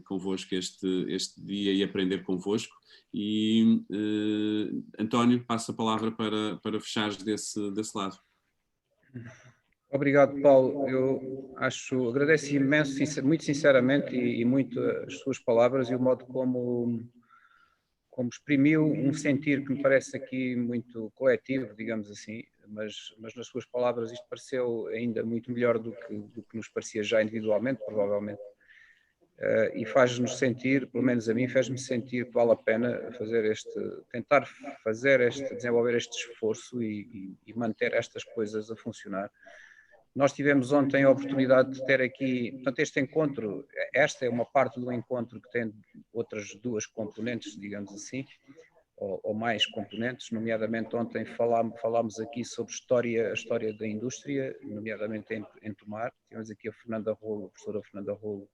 convosco este dia e aprender convosco. E António, passo a palavra para fechares desse lado. Obrigado, Paulo. Eu agradeço imenso, muito sinceramente, e muito as suas palavras e o modo como exprimiu um sentir que me parece aqui muito coletivo, digamos assim, mas nas suas palavras isto pareceu ainda muito melhor do que nos parecia já individualmente, provavelmente. E faz-nos sentir, pelo menos a mim, fez-me sentir que vale a pena desenvolver este esforço e manter estas coisas a funcionar. Nós tivemos ontem a oportunidade de ter aqui, portanto, este encontro, esta é uma parte do encontro que tem outras duas componentes, digamos assim, ou mais componentes, nomeadamente ontem falámos aqui sobre a história da indústria, nomeadamente em Tomar. Tivemos aqui a professora Fernanda Rolo,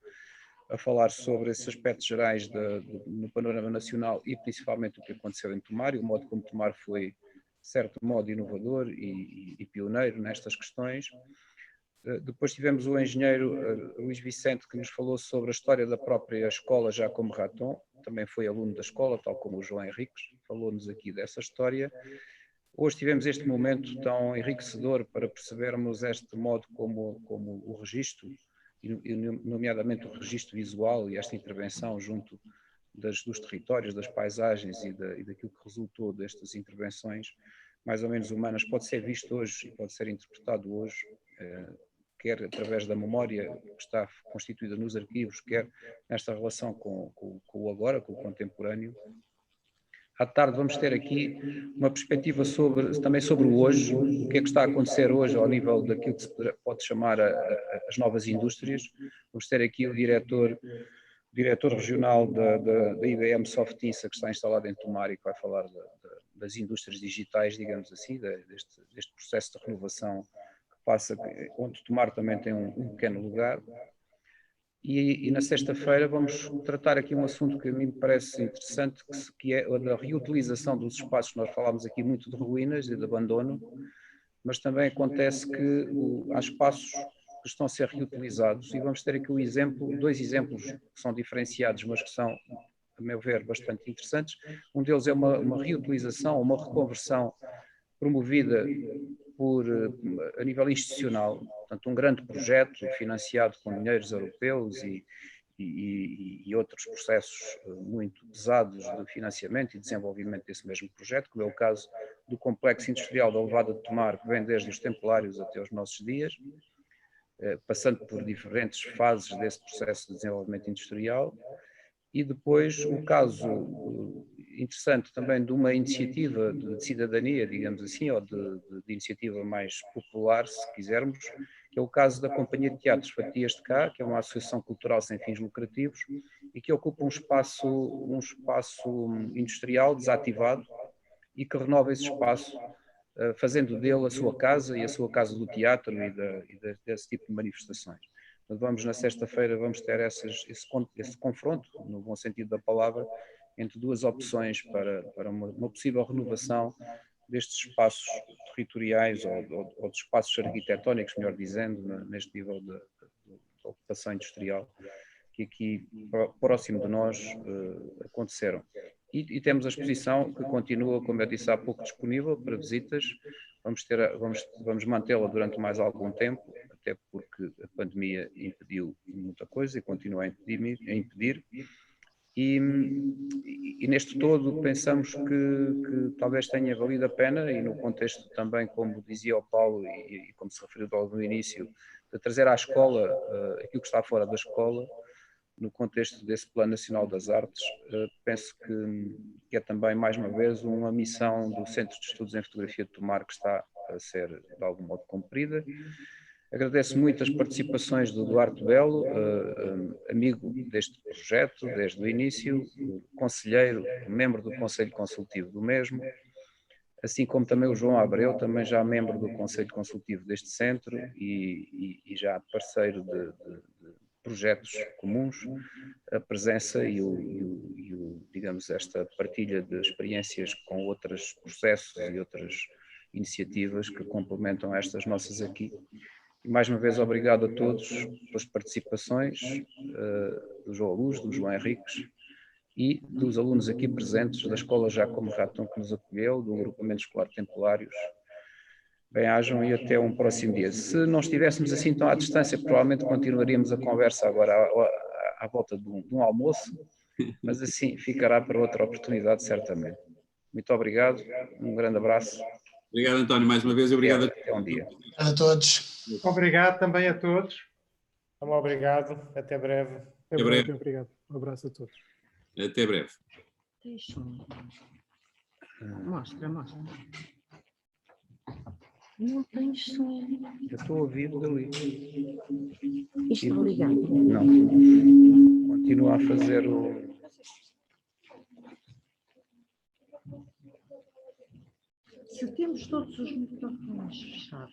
a falar sobre esses aspectos gerais no panorama nacional e principalmente o que aconteceu em Tomar e o modo como Tomar foi, de certo modo, inovador e pioneiro nestas questões. Depois tivemos o engenheiro Luís Vicente, que nos falou sobre a história da própria escola Jacome Raton, também foi aluno da escola, tal como o João Henriques, falou-nos aqui dessa história. Hoje tivemos este momento tão enriquecedor para percebermos este modo como o registro, e nomeadamente o registro visual e esta intervenção junto dos territórios, das paisagens e daquilo que resultou destas intervenções mais ou menos humanas, pode ser visto hoje e pode ser interpretado hoje, quer através da memória que está constituída nos arquivos, quer nesta relação com o agora, com o contemporâneo. À tarde vamos ter aqui uma perspectiva também sobre o hoje, o que é que está a acontecer hoje ao nível daquilo que se pode chamar as novas indústrias. Vamos ter aqui o diretor regional da IBM Softiça, que está instalado em Tomar e que vai falar das indústrias digitais, digamos assim, deste processo de renovação que passa, onde Tomar também tem um pequeno lugar. E na sexta-feira vamos tratar aqui um assunto que a mim me parece interessante, que é a da reutilização dos espaços. Nós falámos aqui muito de ruínas e de abandono, mas também acontece que há espaços que estão a ser reutilizados, e vamos ter aqui dois exemplos que são diferenciados, mas que são, a meu ver, bastante interessantes. Um deles é uma reutilização, uma reconversão promovida a nível institucional, portanto, um grande projeto financiado com dinheiros europeus e outros processos muito pesados de financiamento e desenvolvimento desse mesmo projeto, como é o caso do complexo industrial da Levada de Tomar, que vem desde os Templários até os nossos dias, passando por diferentes fases desse processo de desenvolvimento industrial. E depois o caso interessante também de uma iniciativa de cidadania, digamos assim, ou de iniciativa mais popular, se quisermos, que é o caso da Companhia de Teatros Fatias de Cá, que é uma associação cultural sem fins lucrativos e que ocupa um espaço industrial desativado e que renova esse espaço, fazendo dele a sua casa e a sua casa do teatro e desse tipo de manifestações. Vamos, na sexta-feira, vamos ter esse confronto, no bom sentido da palavra, entre duas opções para uma possível renovação destes espaços territoriais ou de espaços arquitetónicos, melhor dizendo, neste nível de ocupação industrial, que aqui, próximo de nós, aconteceram. E temos a exposição que continua, como eu disse há pouco, disponível para visitas. Vamos mantê-la durante mais algum tempo, até porque a pandemia impediu muita coisa e continua a impedir. E neste todo pensamos que talvez tenha valido a pena, e no contexto também, como dizia o Paulo e como se referiu logo no início, de trazer à escola aquilo que está fora da escola, no contexto desse Plano Nacional das Artes. Penso que é também, mais uma vez, uma missão do Centro de Estudos em Fotografia de Tomar que está a ser, de algum modo, cumprida. Agradeço muito as participações do Duarte Belo, amigo deste projeto desde o início, conselheiro, membro do Conselho Consultivo do mesmo, assim como também o João Abreu, também já membro do Conselho Consultivo deste centro e já parceiro de projetos comuns, a presença digamos, esta partilha de experiências com outros processos e outras iniciativas que complementam estas nossas aqui. E mais uma vez, obrigado a todos pelas participações do João Luz, do João Henriques e dos alunos aqui presentes da Escola Giacomo Raton que nos acolheu, do Agrupamento Escolar Templários. Bem-ajam e até um próximo dia. Se não estivéssemos assim tão à distância, provavelmente continuaríamos a conversa agora à volta de um almoço, mas assim ficará para outra oportunidade, certamente. Muito obrigado, um grande abraço. Obrigado, António, mais uma vez. Obrigado até um dia. A todos. Obrigado também a todos. Obrigado, até breve. Até breve. Obrigado. Um abraço a todos. Até breve. Mostra. Não tens som. Eu estou a ouvir dali. Isto está ligado? Não. Continua a fazer o... Se temos todos os microfones fechados,